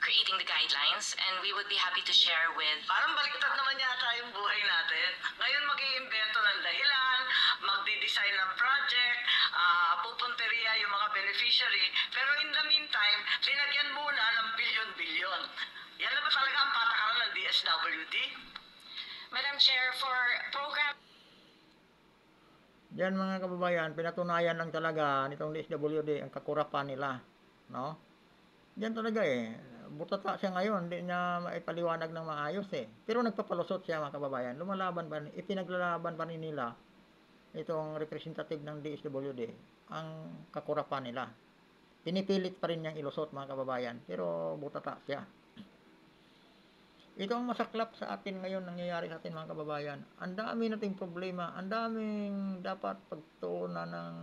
creating the guidelines and we would be happy to share with... Parang baliktad naman yata yung buhay natin. Ngayon mag-iimbento ng dahilan, magdi-design ng project, pupunteriya yung mga beneficiary. Pero in the meantime, linagyan muna ng bilyon-bilyon. Yan na ba talaga ang patakaran ng DSWD? Madam Chair, for program... Diyan mga kababayan, pinatunayan lang talaga nitong DSWD ang kakurapan nila, no? Diyan talaga butata siya ngayon, hindi niya maipaliwanag ng maayos Pero nagpapalusot siya mga kababayan, lumalaban pa, ipinaglalaban pa rin nila itong representative ng DSWD, ang kakurapan nila. Pinipilit pa rin niyang ilusot mga kababayan, pero butata siya. Ito ang masaklap sa atin ngayon, nangyayari sa atin mga kababayan. Ang dami nating problema, ang daming dapat pagtuunan ng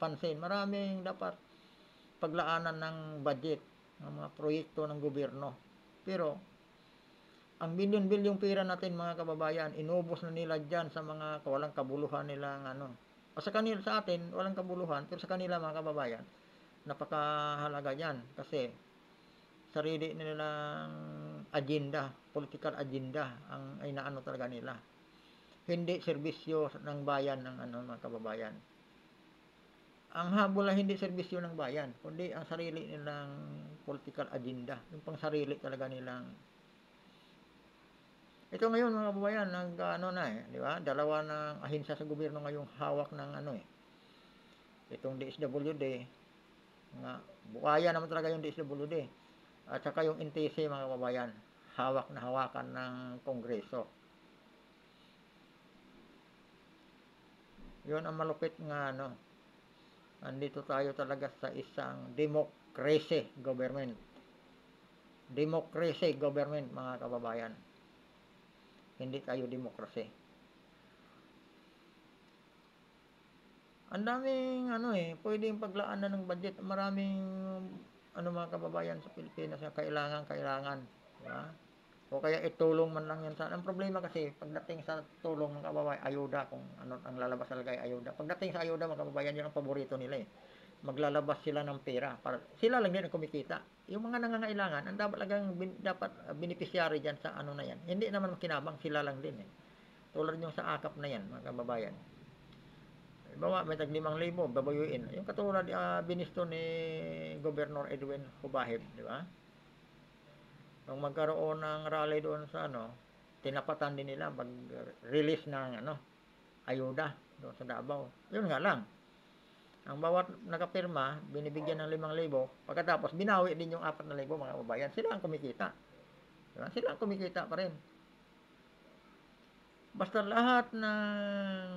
pansin, maraming dapat paglaanan ng budget ng mga proyekto ng gobyerno. Pero ang bilyon-bilyong pera natin mga kababayan, inubos na nila diyan sa mga walang kabuluhan nilang O sa kanila, sa atin walang kabuluhan, pero sa kanila mga kababayan, napakahalaga yan kasi sarili nilang agenda, political agenda ang inaano talaga nila. Hindi serbisyo ng bayan ng mga kababayan. Ang habol na hindi serbisyo ng bayan, kundi ang sarili nilang political agenda, yung pang sarili talaga nilang. Ito ngayon mga kababayan, di ba? Dalawa ng ahensya sa gobyerno ngayong hawak ng itong DSWD, nga bukaya naman talaga yung DSWD. At saka yung NTC mga kababayan, hawak na hawakan ng Kongreso. Yun ang malupit nga andito tayo talaga sa isang democracy government. Democracy government mga kababayan. Hindi tayo democracy. Ang daming pwedeng paglaanan ng budget. Maraming mga kababayan sa Pilipinas na kailangan, di ba? O kaya itulong man lang yan sa. Ang problema kasi pagdating sa tulong mga kababayan, ayuda, kung ang lalabas talaga ay ayuda. Pagdating sa ayuda mga kababayan, yun ang paborito nila Maglalabas sila ng pera para sila lang din ang kumikita. Yung mga nangangailangan, ang dapat beneficiary diyan sa na yan. Hindi naman makinabang, sila lang din Tulad yung sa AKAP na yan mga kababayan. Bawa may tag 5,000 babayuin. Yung katulad binisto ni Governor Edwin Hubahib, di ba? Nung magkaroon ng rally doon sa tinapatan din nila mag-release ng ayuda doon sa Davao. Yun nga lang, ang bawat nakapirma, binibigyan ng 5,000, pagkatapos binawi din yung 4,000 mga kababayan. Sila ang kumikita. Diba? Sila ang kumikita pa rin. Basta lahat ng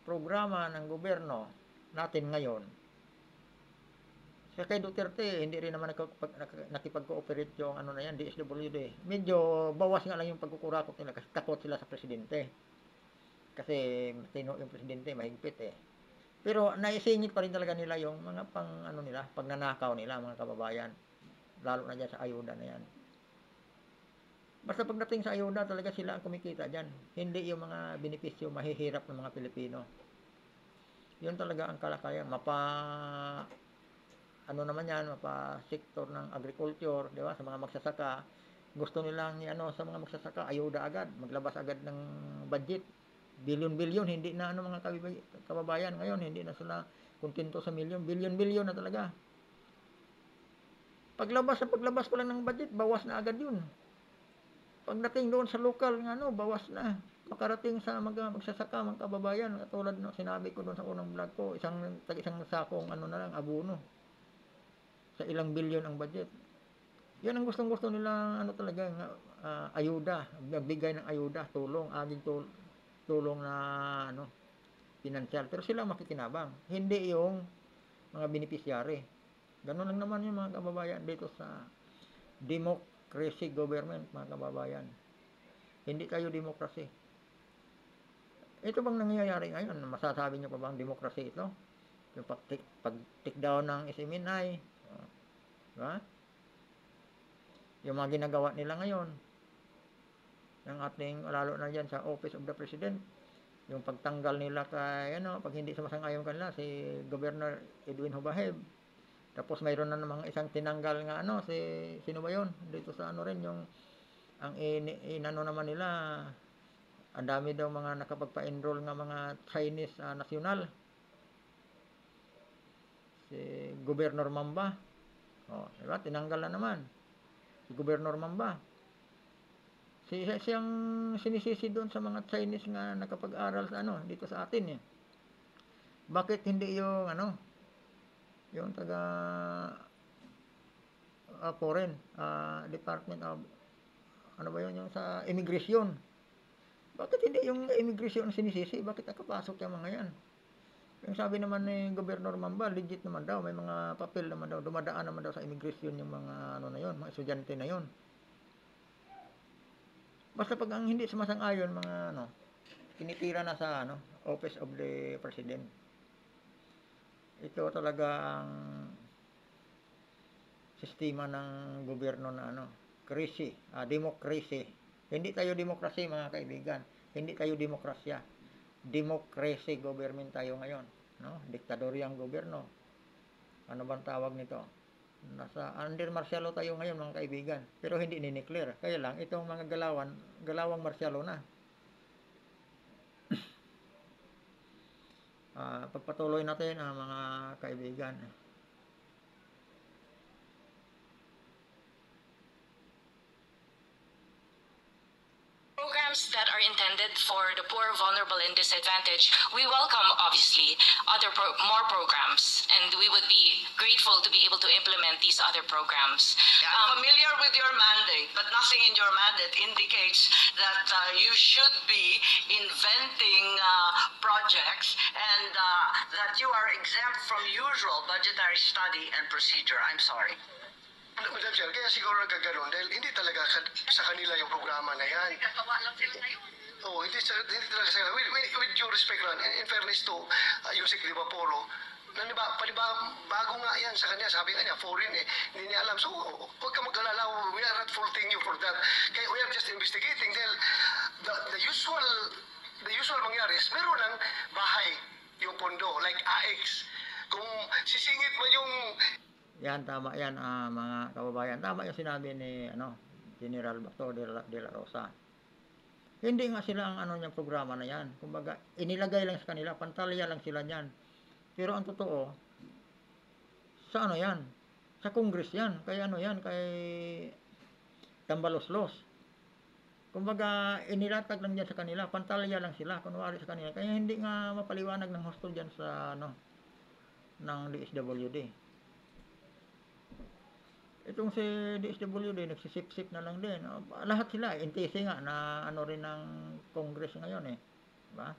programa ng gobyerno natin ngayon, kay Duterte, hindi rin naman nakipag-cooperate yung ano na yan, DSWD. Medyo bawas nga lang yung pagkukurakot nila kasi takot sila sa presidente. Kasi matino yung presidente, mahigpit eh. Pero naisingit pa rin talaga nila yung mga ano nila, pagnanakaw nila mga kababayan. Lalo na dyan sa ayuda na yan. Basta pagdating sa ayuda, talaga sila ang kumikita dyan. Hindi yung mga benepisyo mahihirap ng mga Pilipino. Yun talaga ang kalakayan. Ano naman yan, mapa-sektor ng agriculture, di ba, sa mga magsasaka. Gusto nilang sa mga magsasaka, ayuda agad, maglabas agad ng budget. Bilyon-bilyon, hindi na mga kababayan ngayon, hindi na sila kontento sa milyon, bilyon-bilyon na talaga. Paglabas pa lang ng budget, bawas na agad yun. Pagdating doon sa lokal bawas na. Makarating sa magsasaka, mga kababayan, katulad ng sinabi ko doon sa unang vlog ko, isang sakong na lang, abono. Sa ilang bilyon ang budget. Yan ang gustong-gusto nila talaga ayuda, magbigay ng ayuda, tulong, tulong na pinansyal. Pero sila makikinabang, hindi yung mga beneficiary. Ganun lang naman yung mga kababayan dito sa democracy government, mga kababayan. Hindi tayo demokrasi. Ito bang nangyayari ngayon? Masasabi niyo pa bang demokrasi ito? Yung pag-take down ng SMNI, diba? Yung mga ginagawa nila ngayon, yung ating, lalo na dyan sa Office of the President, yung pagtanggal nila kay, pag hindi sumasang-ayon kanila, si Governor Edwin Hubaheb. Tapos mayroon na namang isang tinanggal nga, sino ba yun? Dito sa rin, yung, ang inano naman nila, ang dami daw mga nakapagpa-enroll nga mga Chinese national. Si Governor Mamba. Diba? Tinanggal na naman. Si Governor Mamba. Siyang sinisisi doon sa mga Chinese nga nakapag-aral sa dito sa atin eh. Bakit hindi yung yung taga foreign Department of yung sa immigration? Bakit hindi yung immigration sinisisi? Bakit nakapasok yung mga yan? Yung sabi naman ni Governor Mamba, legit naman daw, may mga papel naman daw, dumadaan naman daw sa immigration yung mga mga estudyante na yon. Basta pag ang hindi sumasang-ayon, mga tinitira na sa Office of the President. Ito talaga ang sistema ng gobyerno na democracy. Hindi tayo demokrasi, mga kaibigan. Hindi tayo demokrasya. Democracy government tayo ngayon, diktadoryang gobyerno. Ano bang tawag nito? Nasa under martial law tayo ngayon, mga kaibigan, pero hindi ni-declare. Kaya lang itong mga galawang martial law na. Pagpatuloy natin mga kaibigan. Programs that are intended for the poor, vulnerable, and disadvantaged, we welcome, obviously, more programs, and we would be grateful to be able to implement these other programs. I'm familiar with your mandate, but nothing in your mandate indicates that you should be inventing projects and that you are exempt from usual budgetary study and procedure. I'm sorry. Madam Chair, kaya siguro nagkaganon dahil hindi talaga sa kanila yung programa na yan. Nagawa lang sila ngayon. Oo, hindi talaga sa kanila. With due respect lang, in fairness to Yusek Livaporo, bago nga yan sa kanya, sabi nga niya, foreign hindi niya alam. So, huwag ka mag-alala, we are not faulting you for that. Kaya we are just investigating dahil the usual mangyari is meron ng bahay, yung pondo, like AX. Kung sisingit mo yung Yan, tama yan, mga kababayan. Tama yung sinabi ni General Bato de la Rosa. Hindi nga sila ang niyang programa na yan. Kumbaga, inilagay lang sa kanila, pantalya lang sila niyan. Pero ang totoo, sa yan? Sa Congress yan. Kay yan, kay Tambaloslos. Kumbaga, inilatag lang dyan sa kanila, pantalya lang sila, kunwari sa kanila. Kaya hindi nga mapaliwanag ng husto dyan sa, ng DSWD. Itong si DSWD, nagsisip-sip na lang din. Lahat sila, NTC nga, na ano rin ng Congress ngayon eh. Diba?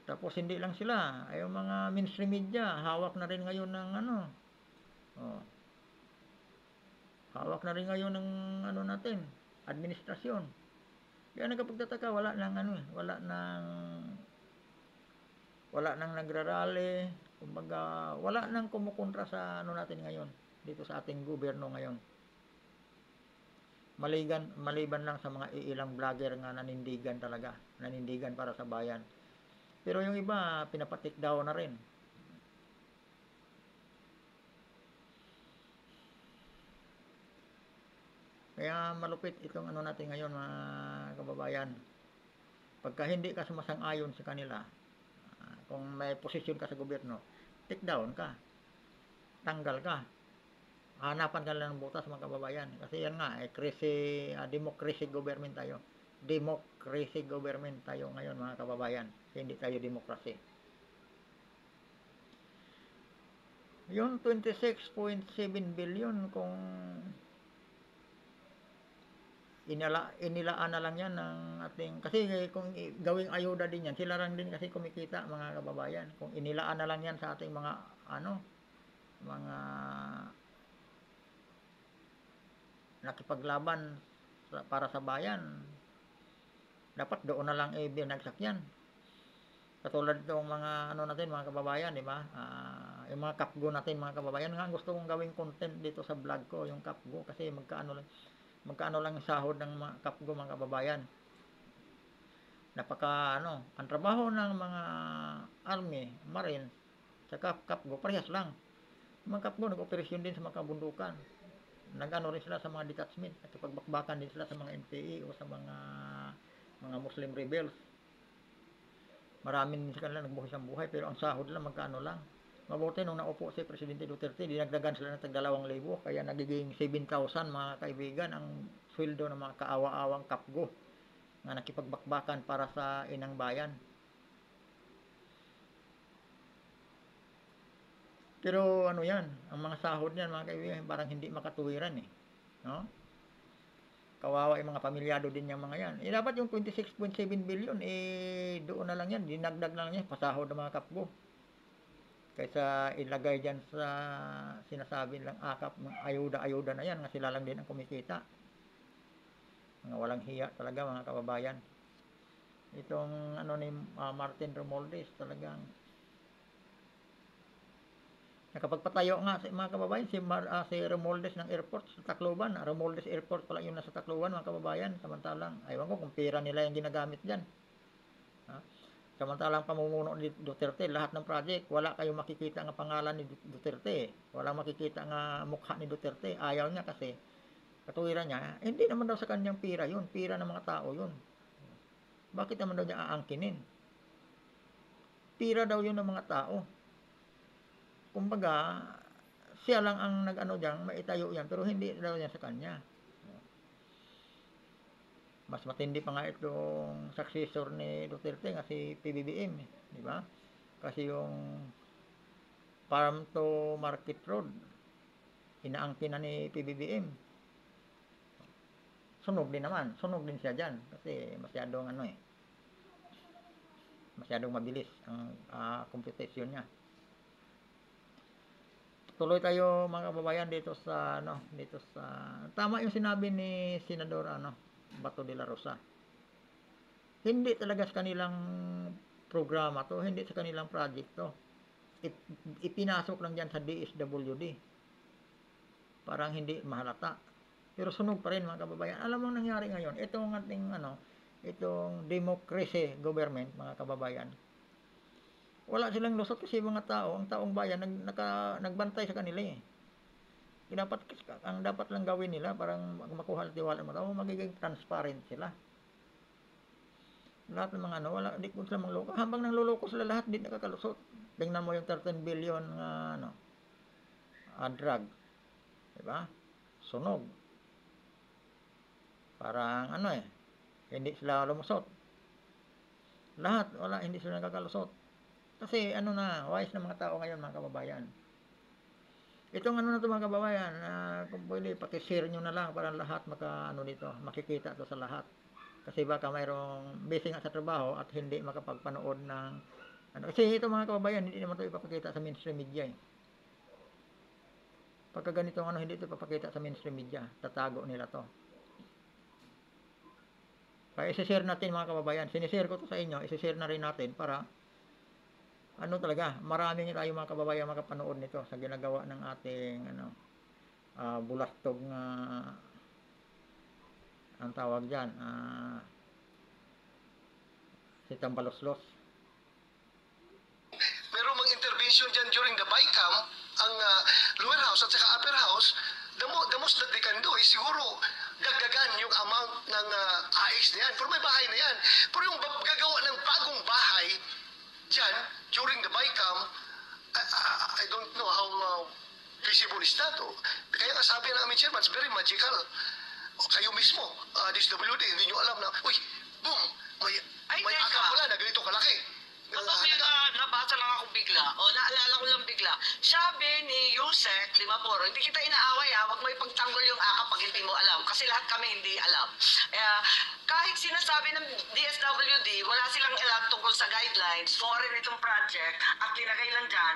Tapos hindi lang sila, ay yung mga mainstream media, hawak na rin ngayon ng oh, hawak na rin ngayon ng natin, administrasyon. Kaya nagkapagtataka, wala nang nagrarally, kumbaga, wala nang kumukontra sa natin ngayon, dito sa ating gobyerno ngayon. Maliban lang sa mga ilang vlogger nga nanindigan para sa bayan. Pero yung iba, pinapatik daw na rin. Kaya malupit itong natin ngayon, mga kababayan. Pagka hindi ka sumasang-ayon sa kanila, kung may posisyon ka sa gobyerno, take down ka. Tanggal ka. Hanapan ka lang ng butas, mga kababayan. Kasi yan nga, democracy government tayo. Democracy government tayo ngayon, mga kababayan. Hindi tayo demokrasy. Yung 26.7 billion, kung inilaan na lang yan ng ating, kasi kung gawing ayuda din yan, sila lang din kasi kumikita, mga kababayan. Kung inilaan na lang yan sa ating mga mga nakipaglaban para sa bayan, dapat doon na lang binagsak yan. Katulad itong mga natin, mga kababayan, di ba? Yung mga kapgo natin, mga kababayan, nga gusto kong gawing content dito sa vlog ko, yung kapgo, kasi magkaano lang sahod ng mga kapgo, mga kababayan. Ang trabaho ng mga army, marine, sa kapgo, parehas lang. Mga kapgo, nag-operasyon din sa mga kabundukan. Rin sila sa mga detachment, at pagbakbakan din sila sa mga NPA o sa mga Muslim rebels. Maraming sa kanila nagbuhay ng buhay, pero ang sahod lang magkano lang. Mabuti nung naupo si Presidente Duterte, dinagdagan sila ng tag 2,000, kaya nagiging 7,000, mga kaibigan, ang sweldo ng mga kaawa-awang kapgo na nakipagbakbakan para sa inang bayan. Pero yan, ang mga sahod niyan, mga kaibigan, parang hindi makatuwiran eh. No? Kawawa yung mga pamilyado din yung mga yan. Dapat yung 26.7 billion, doon na lang yan, dinagdag na lang yan, pasahod ng mga kapgo. Kaysa ilagay dyan sa sinasabi lang akap, ayuda-ayuda na yan, nga sila lang din ang kumikita. Mga walang hiya talaga, mga kababayan. Itong ni Martin Romualdez, talagang nakapagpatayo nga mga kababayan si Romualdez ng airport sa Tacloban. Romualdez Airport pala yung nasa Tacloban, mga kababayan. Samantalang, aywan ko kung pera nila yung ginagamit dyan. Samantalang pamumuno ni Duterte, lahat ng project, wala kayong makikita ng pangalan ni Duterte. Wala makikita ng mukha ni Duterte. Ayaw niya kasi, katuwiran niya, hindi naman daw sa kanyang pera yun. Pera ng mga tao yun. Bakit naman daw niya aangkinin? Pera daw yun ng mga tao. Kumbaga, siya lang ang diyan, maitayo yan, pero hindi daw yan sa kanya. Mas matindi pa nga itong successor ni Duterte nga si PBBM, di ba? Kasi yung Farm to Market Road, inaangkin na ni PBBM. Sunog din siya dyan, kasi masyadong masyadong mabilis ang computation niya. Tuloy tayo, mga kababayan, dito sa tama yung sinabi ni Senador Bato de la Rosa. Hindi talaga sa kanilang programa to, hindi sa kanilang project to. Ipinasok lang diyan sa DSWD. Parang hindi mahalata. Pero sunog pa rin, mga kababayan. Alam mo nangyari ngayon, itong ating itong democracy government, mga kababayan. Wala silang lusot kasi mga tao, ang taong bayan nagbantay sa kanila eh. Ang dapat lang gawin nila parang makuha ang tiwala ng tao, magiging transparent sila. Lahat ng mga wala, di ko sila mangloko. Habang nangloloko sila, lahat din nakakalusot. Tingnan mo yung 13 billion drug. Diba? Sunog. Parang ano hindi sila lumusot. Lahat, wala, hindi sila nagkakalusot. Kasi ano na, wise na mga tao ngayon mga kababayan. Itong ano na to mga kababayan, kung pwede, paki-share nyo na lang para lahat dito, makikita to sa lahat. Kasi baka mayroong busy nga sa trabaho at hindi makapagpanood ng kasi ito mga kababayan, hindi naman ito ipapakita sa mainstream media Pagka ganito hindi ito ipapakita sa mainstream media, tatago nila to. Kaya isi-share natin mga kababayan, sinishare ko to sa inyo, isi-share na rin natin para talaga, maraming tayo mga kababayan makapanood nito sa ginagawa ng ating bulastog na ang tawag diyan, si Tambaloslos. Meron mang intervention dyan during the BICAM, ang lower house at saka upper house, the most that they can do is siguro dagdagan yung amount ng AX na yan. Pero may bahay na yan. Pero yung gagawa ng bagong bahay dyan, during the BICAM, I don't know how feasible is that. Kaya nga sabi ng aming chairman, it's very magical. Kayo mismo, DSWD, hindi nyo alam na, uy, boom, may teka. akap pala na ganito kalaki. Kapag may nabasa lang ako bigla, naalala ko lang bigla, sabi ni Yusek, di ba Poro, hindi kita inaaway huwag mo ipagtanggol yung akap pag hindi mo alam, kasi lahat kami hindi alam. Kahit sinasabi ng DSWD, wala silang alam tungkol sa guidelines, foreign itong project, at linagay lang dyan,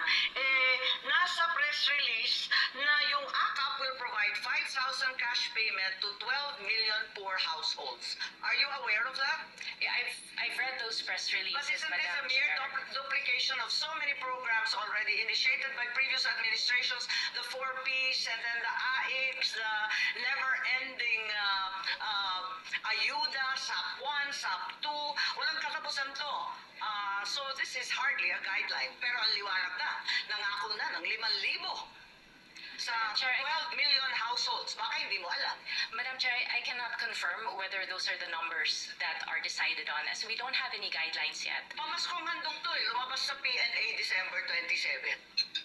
nasa press release na yung AKAP will provide 5,000 cash payment to 12 million poor households. Are you aware of that? Yeah, I've read those press But releases, isn't this a Madam mere Chair. duplication of so many programs already initiated by previous administrations, the 4Ps and then the AICs, the never-ending ayuda, SAP 1, SAP 2, walang katapusan to. So this is hardly a guideline, pero ang liwanag na, nangako na ng 5,000 sa Sure, 12 million households. Baka hindi mo alam. Madam Chair, I cannot confirm whether those are the numbers that are decided on, as we don't have any guidelines yet. Pamaskong handog to lumabas sa PNA December 27.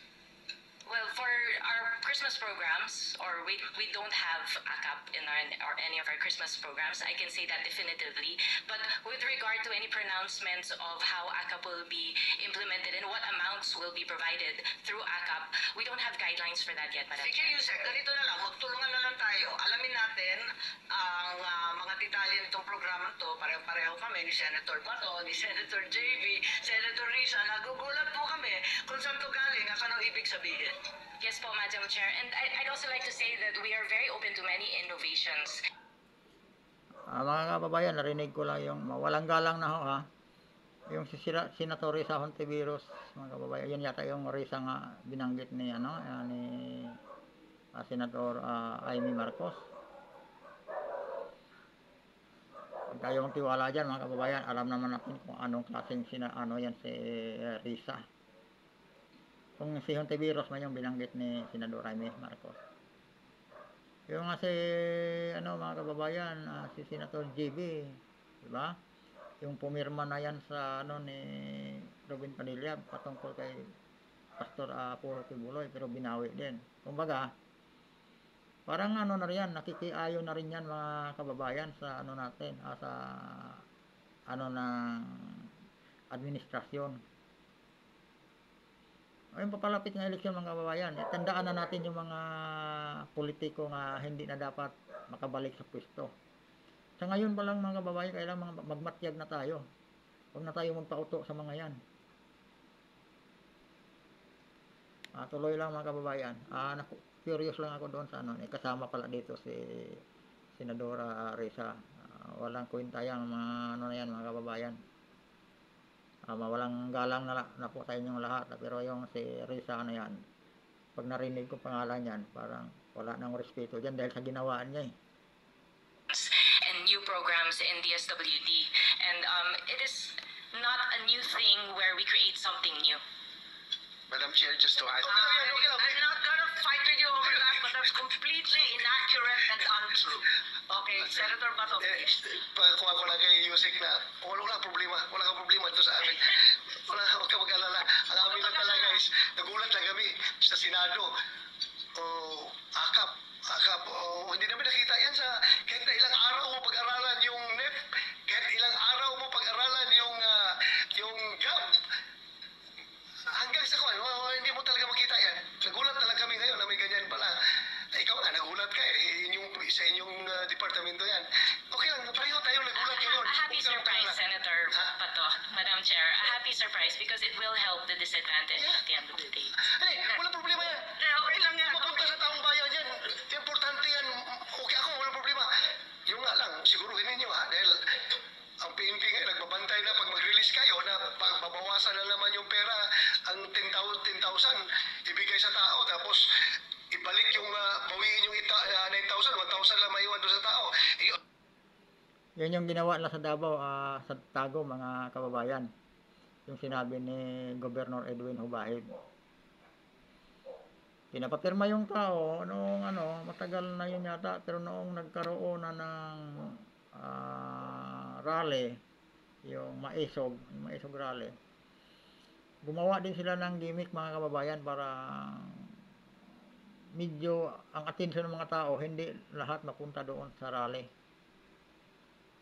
Well, for our Christmas programs, or we don't have AKAP in or any of our Christmas programs, I can say that definitively. But with regard to any pronouncements of how AKAP will be implemented and what amounts will be provided through AKAP, we don't have guidelines for that yet, Madam Sige, Chair. Yusek, ganito na lang. Magtulungan na lang tayo. Alamin natin ang mga detalye nitong programang to. Pareho kami ni Senator Bato, ni Senator JV, Senator Risa. Nagugulat po kami kung saan to galing at anong ibig sabihin. Yes po, Madam Chair. And I'd also like to say that we are very open to many innovations. Mga kababayan, narinig ko lang yung walang galang na yung si Senator Risa Hontiveros, mga kababayan, yun yata yung Risa nga binanggit ni ni Senator Amy Marcos. Huwag tayong tiwala dyan mga kababayan, alam naman natin kung anong klaseng yan si Risa. Kung si Hontiveros man yung binanggit ni Senador Amy Marcos. Yung nga si mga kababayan, si Senator JB, di ba? Yung pumirma na yan sa ni Robin Padilla patungkol kay Pastor Puro Tibuloy, pero binawi din. Kumbaga, parang na riyan, nakikiayo na rin yan mga kababayan sa natin, sa ng administrasyon. Ayun, papalapit ng eleksyon mga kababayan, tandaan na natin yung mga politiko nga hindi na dapat makabalik sa pwesto. Sa ngayon pa lang mga kababayan, kailangan magmatyag na tayo. Huwag na tayo magpauto sa mga yan. Tuloy lang mga kababayan. Curious lang ako doon sa kasama pala dito si Senadora Risa. Walang kwenta yan mga yan mga kababayan. Walang galang na po sa inyong lahat, pero yung si Risa yan, pag narinig ko pangalan yan, parang wala nang respeto dyan dahil sa ginawaan niya And new programs in DSWD. And it is not a new thing where we create something new. Madam Chair, just to add. I'm not gonna fight with you over that, but that's completely inaccurate and untrue. Okay, Senator Bato, please. Pagkuha ko lang kay Yusek na wala problema ito sa amin. Huwag ka mag-alala. Ang amin lang talaga is nagulat lang kami sa Senado. AKAP. Hindi namin nakita yan sa kahit na ilang araw nagulat ka eh. Sa inyong departamento yan. Okay lang, pareho tayong nagulat ngayon. A happy surprise, Senator Pato, Madam Chair. A happy surprise because it will help the disadvantaged at the end of the day. Hey, walang problema yan. Okay lang yan. Mapunta sa taong bayan yan. Importante yan. Okay ako, walang problema. Yung nga lang, siguruhin ninyo ha, dahil ang PNP ngayon nagbabantay na pag mag-release kayo na babawasan na naman yung pera, ang 10,000 ibigay sa tao, tapos ibalik yung bawiin yung 9,000, 1,000 lang maiwan doon sa tao. Yan yung ginawa nila sa Davao, sa Tago, mga kababayan. Yung sinabi ni Governor Edwin Hubaib. Pinapapirma yung tao noong matagal na yun yata, pero noong nagkaroon na ng rally, yung Maisog rally, gumawa din sila ng gimmick, mga kababayan, para medyo ang atensyon ng mga tao, hindi lahat mapunta doon sa rally.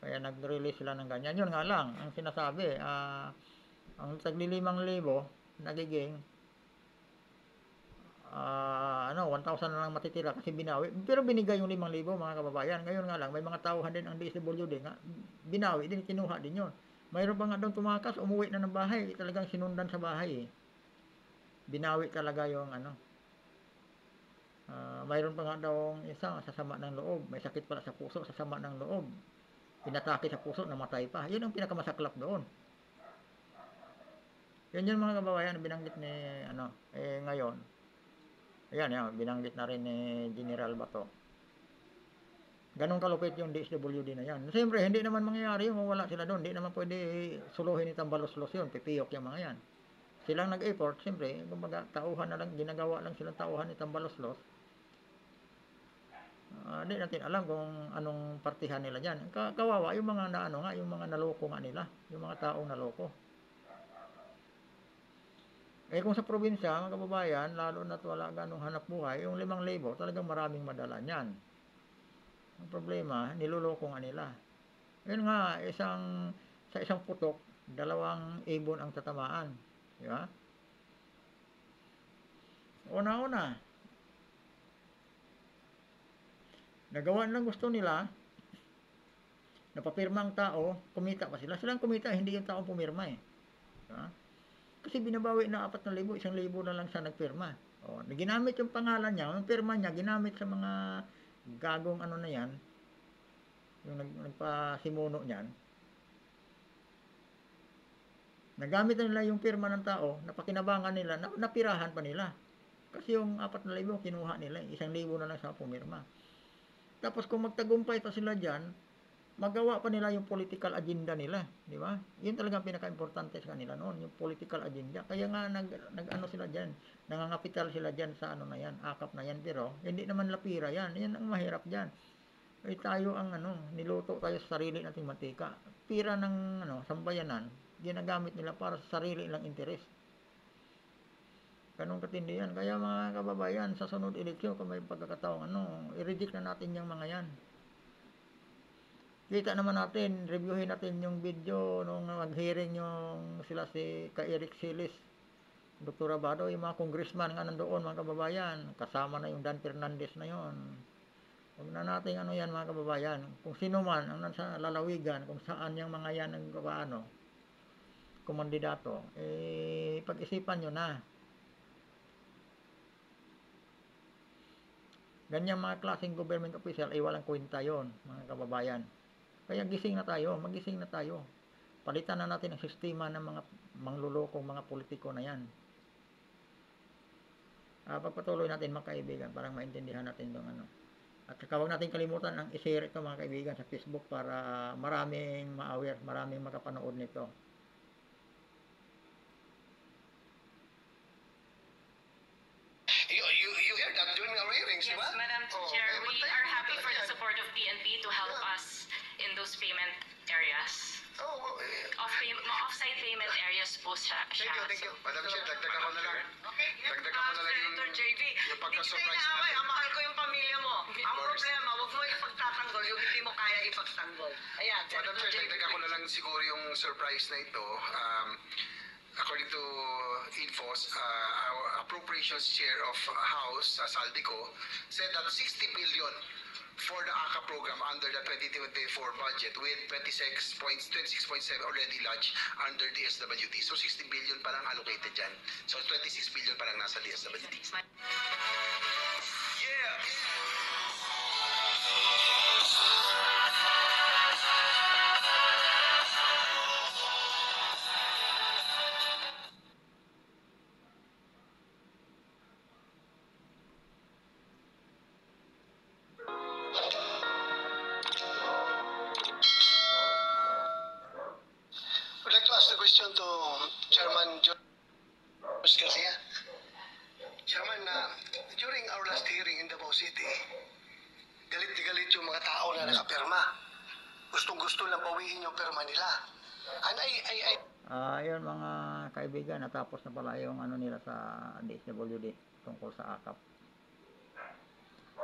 Kaya nag-release sila ng ganyan. Yun nga lang, ang sinasabi, ang tagli 5,000 nagiging 1,000 na lang matitira kasi binawi. Pero binigay yung 5,000, mga kababayan. Ngayon nga lang, may mga tauhan din ang DSWD nga, binawi din, kinuha din yun. Mayroon pa nga doon tumakas, umuwi na ng bahay, talagang sinundan sa bahay eh. Binawi talaga yung mayroon pa nga daw isang sasama ng loob, may sakit pala sa puso, sasama ng loob, pinatake sa puso, namatay pa. Yun ang pinakamasaklap doon. Yun yung mga kababayan, binanggit ni ngayon. Ayan, binanggit na rin ni General Bato. Ganun kalupit yung DSWD na yan. Siyempre, hindi naman mangyayari yung wala sila doon. Hindi naman pwede suluhin itang balos-los yun. Pipiyok yung mga yan. Silang nag-effort, siyempre, kumbaga, tauhan na lang, ginagawa lang silang tauhan itang balos-los. Hindi natin alam kung anong partihan nila dyan. Kawawa, yung mga yung mga naloko nga nila. Yung mga taong naloko. Kung sa probinsya, mga kababayan, lalo na't wala ganong hanap buhay, yung 5,000, talagang maraming madala niyan. Ang problema, niluloko nga nila. Yun nga, sa isang putok, 2 ibon ang tatamaan. Di ba? Una-una, nagawa lang gusto nila, napapirma ang tao, kumita pa sila. Silang kumita, hindi yung taong pumirma eh. Di ba? Kasi binabawi na 4,000, 1,000 na lang siya nagpirma. Ginamit yung pangalan niya, yung pirma niya, ginamit sa mga gagong na yan, yung nagpasimuno niyan. Nagamit na nila yung pirma ng tao, napakinabangan nila, napirahan pa nila. Kasi yung 4,000 kinuha nila, 1,000 na lang siya pumirma. Tapos kung magtagumpay pa sila dyan, magawa pa nila yung political agenda nila, di ba? Yun talagang pinaka-importante sa kanila noon, yung political agenda. Kaya nga nag-ano sila diyan, nangangapital sila diyan sa na yan, akap na yan, pero hindi naman lapira yan. Yan ang mahirap diyan. Ay tayo ang niluto tayo sa sarili nating mantika. Pira ng sambayanan, ginagamit nila para sa sarili lang interes. Ganun katindi yan. Kaya mga kababayan, sa sunod eleksyon, kung may pagkakataong i-reject na natin yung mga yan. Kita naman natin, reviewin natin yung video nung mag-hearing yung sila kay Eric Silis, Dr. Abado, yung mga congressman nga nandoon, mga kababayan, kasama na yung Dan Fernandez na yon. Huwag na natin yan, mga kababayan, kung sino man ang nasa lalawigan, kung saan yung mga yan ang kumandidato, pag-isipan nyo na. Ganyang mga klaseng government official ay walang kwenta yon, mga kababayan. Kaya magising na tayo. Palitan na natin ang sistema ng mga manglulokong mga politiko na yan. Pagpatuloy natin, mga kaibigan, parang maintindihan natin itong At saka huwag natin kalimutan ang i-share ito, mga kaibigan, sa Facebook para maraming ma-aware, maraming makapanood nito. You heard that during our hearings, Yes, di ba? Madam Chair, we are happy for the support of PNP to help us in those payment areas. Off-site payment areas po siya. Thank you. Madam Chair, dagdagan ko na lang. Okay, Dagdagan mo na lang yung- Senator JV. yung pagka-surprise Hindi tayo natin. ang mahal ko yung pamilya mo. Ang course. problema, huwag mo ipagtatanggol yung hindi mo kaya ipagtanggol. Ayan, Madam Senator Chair, JV. dagdagan ko na lang siguro yung surprise na ito. according to infos, our appropriations chair of House, Saldico, said that 60 billion for the ACA program under the 2024 budget with 26.7 already lodged under DSWD. So 60 billion pa lang allocated dyan. So 26 billion pa lang nasa DSWD. Yeah! I'd like to ask the question to Chairman George Garcia. Chairman, during our last hearing in Davao City, galit na galit yung mga tao na nakapirma. Gustong-gusto lang bawiin yung pirma nila. And Ayun mga kaibigan, natapos na pala yung ano nila sa DSWD tungkol sa AKAP.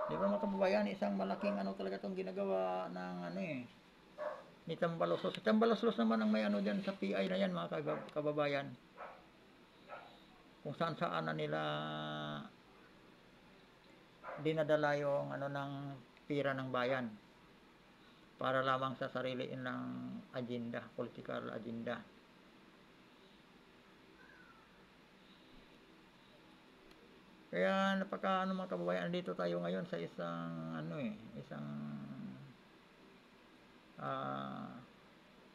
Di ba mga kababayan, isang malaking ano talaga itong ginagawa ng ano ni Tambaloslos. Si Tambaloslos naman ang may ano dyan sa PI na yan mga kababayan. Kung saan saan na nila dinadala yung ano ng pira ng bayan para lamang sa sarili nilang agenda, political agenda. Kaya napaka ano mga kababayan, dito tayo ngayon sa isang ano isang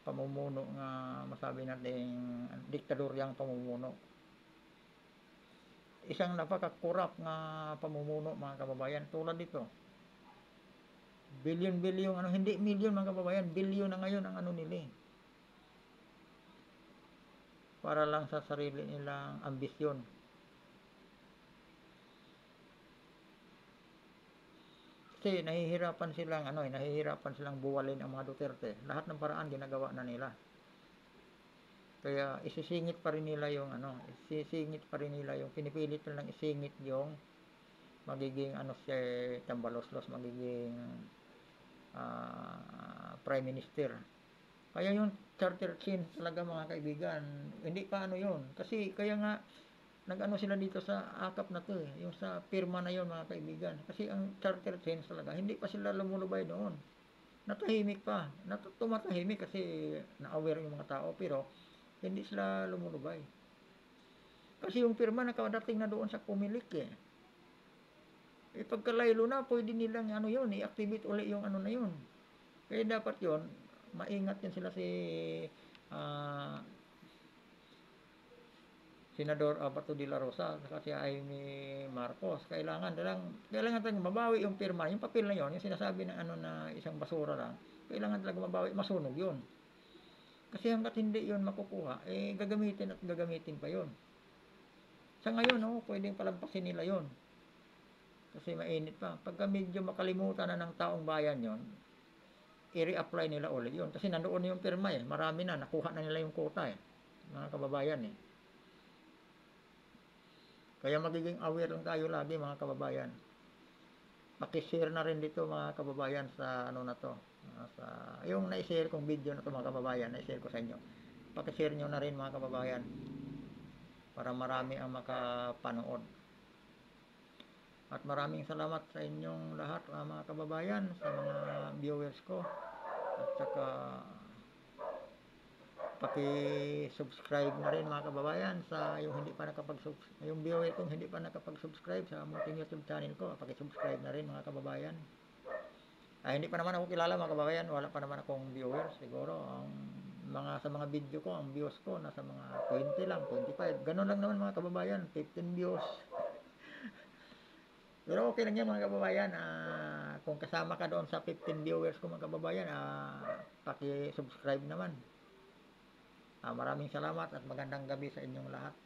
pamumuno nga masabi natin diktadoryang pamumuno. Isang napaka-corrupt nga pamumuno mga kababayan tulad dito. Billion ano, hindi million mga kababayan, billion na ngayon ang ano nila para lang sa sarili nilang ambisyon. Kasi nahihirapan silang buwalin ang mga Duterte. Lahat ng paraan ginagawa na nila. Kaya isisingit pa rin nila yung pinipilit nilang isingit yung magiging ano si Tambaloslos, magiging Prime Minister. Kaya yung charter change talaga mga kaibigan, hindi pa ano yun. Kasi kaya nga nag-ano sila dito sa AKAP na to yung sa pirma na yon mga kaibigan. Kasi ang charter change talaga, hindi pa sila lumulubay doon. Natahimik pa. Tumatahimik kasi na-aware yung mga tao pero hindi sila lumulubay. Kasi yung pirma nakadating na doon sa Comelec pagkalaylo na, pwede nilang ano yun, i-activate uli yung ano na yun. Kaya dapat yun, maingat yan sila si Senador Bato de la Rosa kasi ay ni Marcos. Kailangan talagang mabawi yung pirma, yung papel na yon, yung sinasabi ng ano na isang basura lang. Kailangan talaga mabawi, masunog yun. Kasi hangga't hindi yun makukuha, gagamitin at gagamitin pa yun. Sa ngayon, pwedeng palampasin nila yun. Kasi mainit pa. Pagka medyo makalimutan na ng taong bayan yon, i-reapply nila ulit yun. Kasi nandoon yung pirma marami na, nakuha na nila yung quota mga kababayan Kaya magiging aware lang tayo lagi mga kababayan. Paki-share na rin dito mga kababayan sa ano na to. Sa yung na-share kong video na to mga kababayan, na-share ko sa inyo. Paki-share nyo na rin mga kababayan para marami ang makapanood. At maraming salamat sa inyong lahat mga kababayan, sa mga viewers ko. At saka paki-subscribe na rin mga kababayan sa yung hindi pa yung viewer kong hindi pa nakapag-subscribe sa munting YouTube channel ko. Paki-subscribe na rin mga kababayan. Hindi pa naman ako kilala mga kababayan, wala pa naman akong viewers. Siguro sa mga video ko, ang views ko nasa mga 20 lang, 25. Ganun lang naman mga kababayan, 15 views. Pero okay lang yan mga kababayan. Kung kasama ka doon sa 15 viewers ko mga kababayan, paki-subscribe naman. Maraming salamat at magandang gabi sa inyong lahat.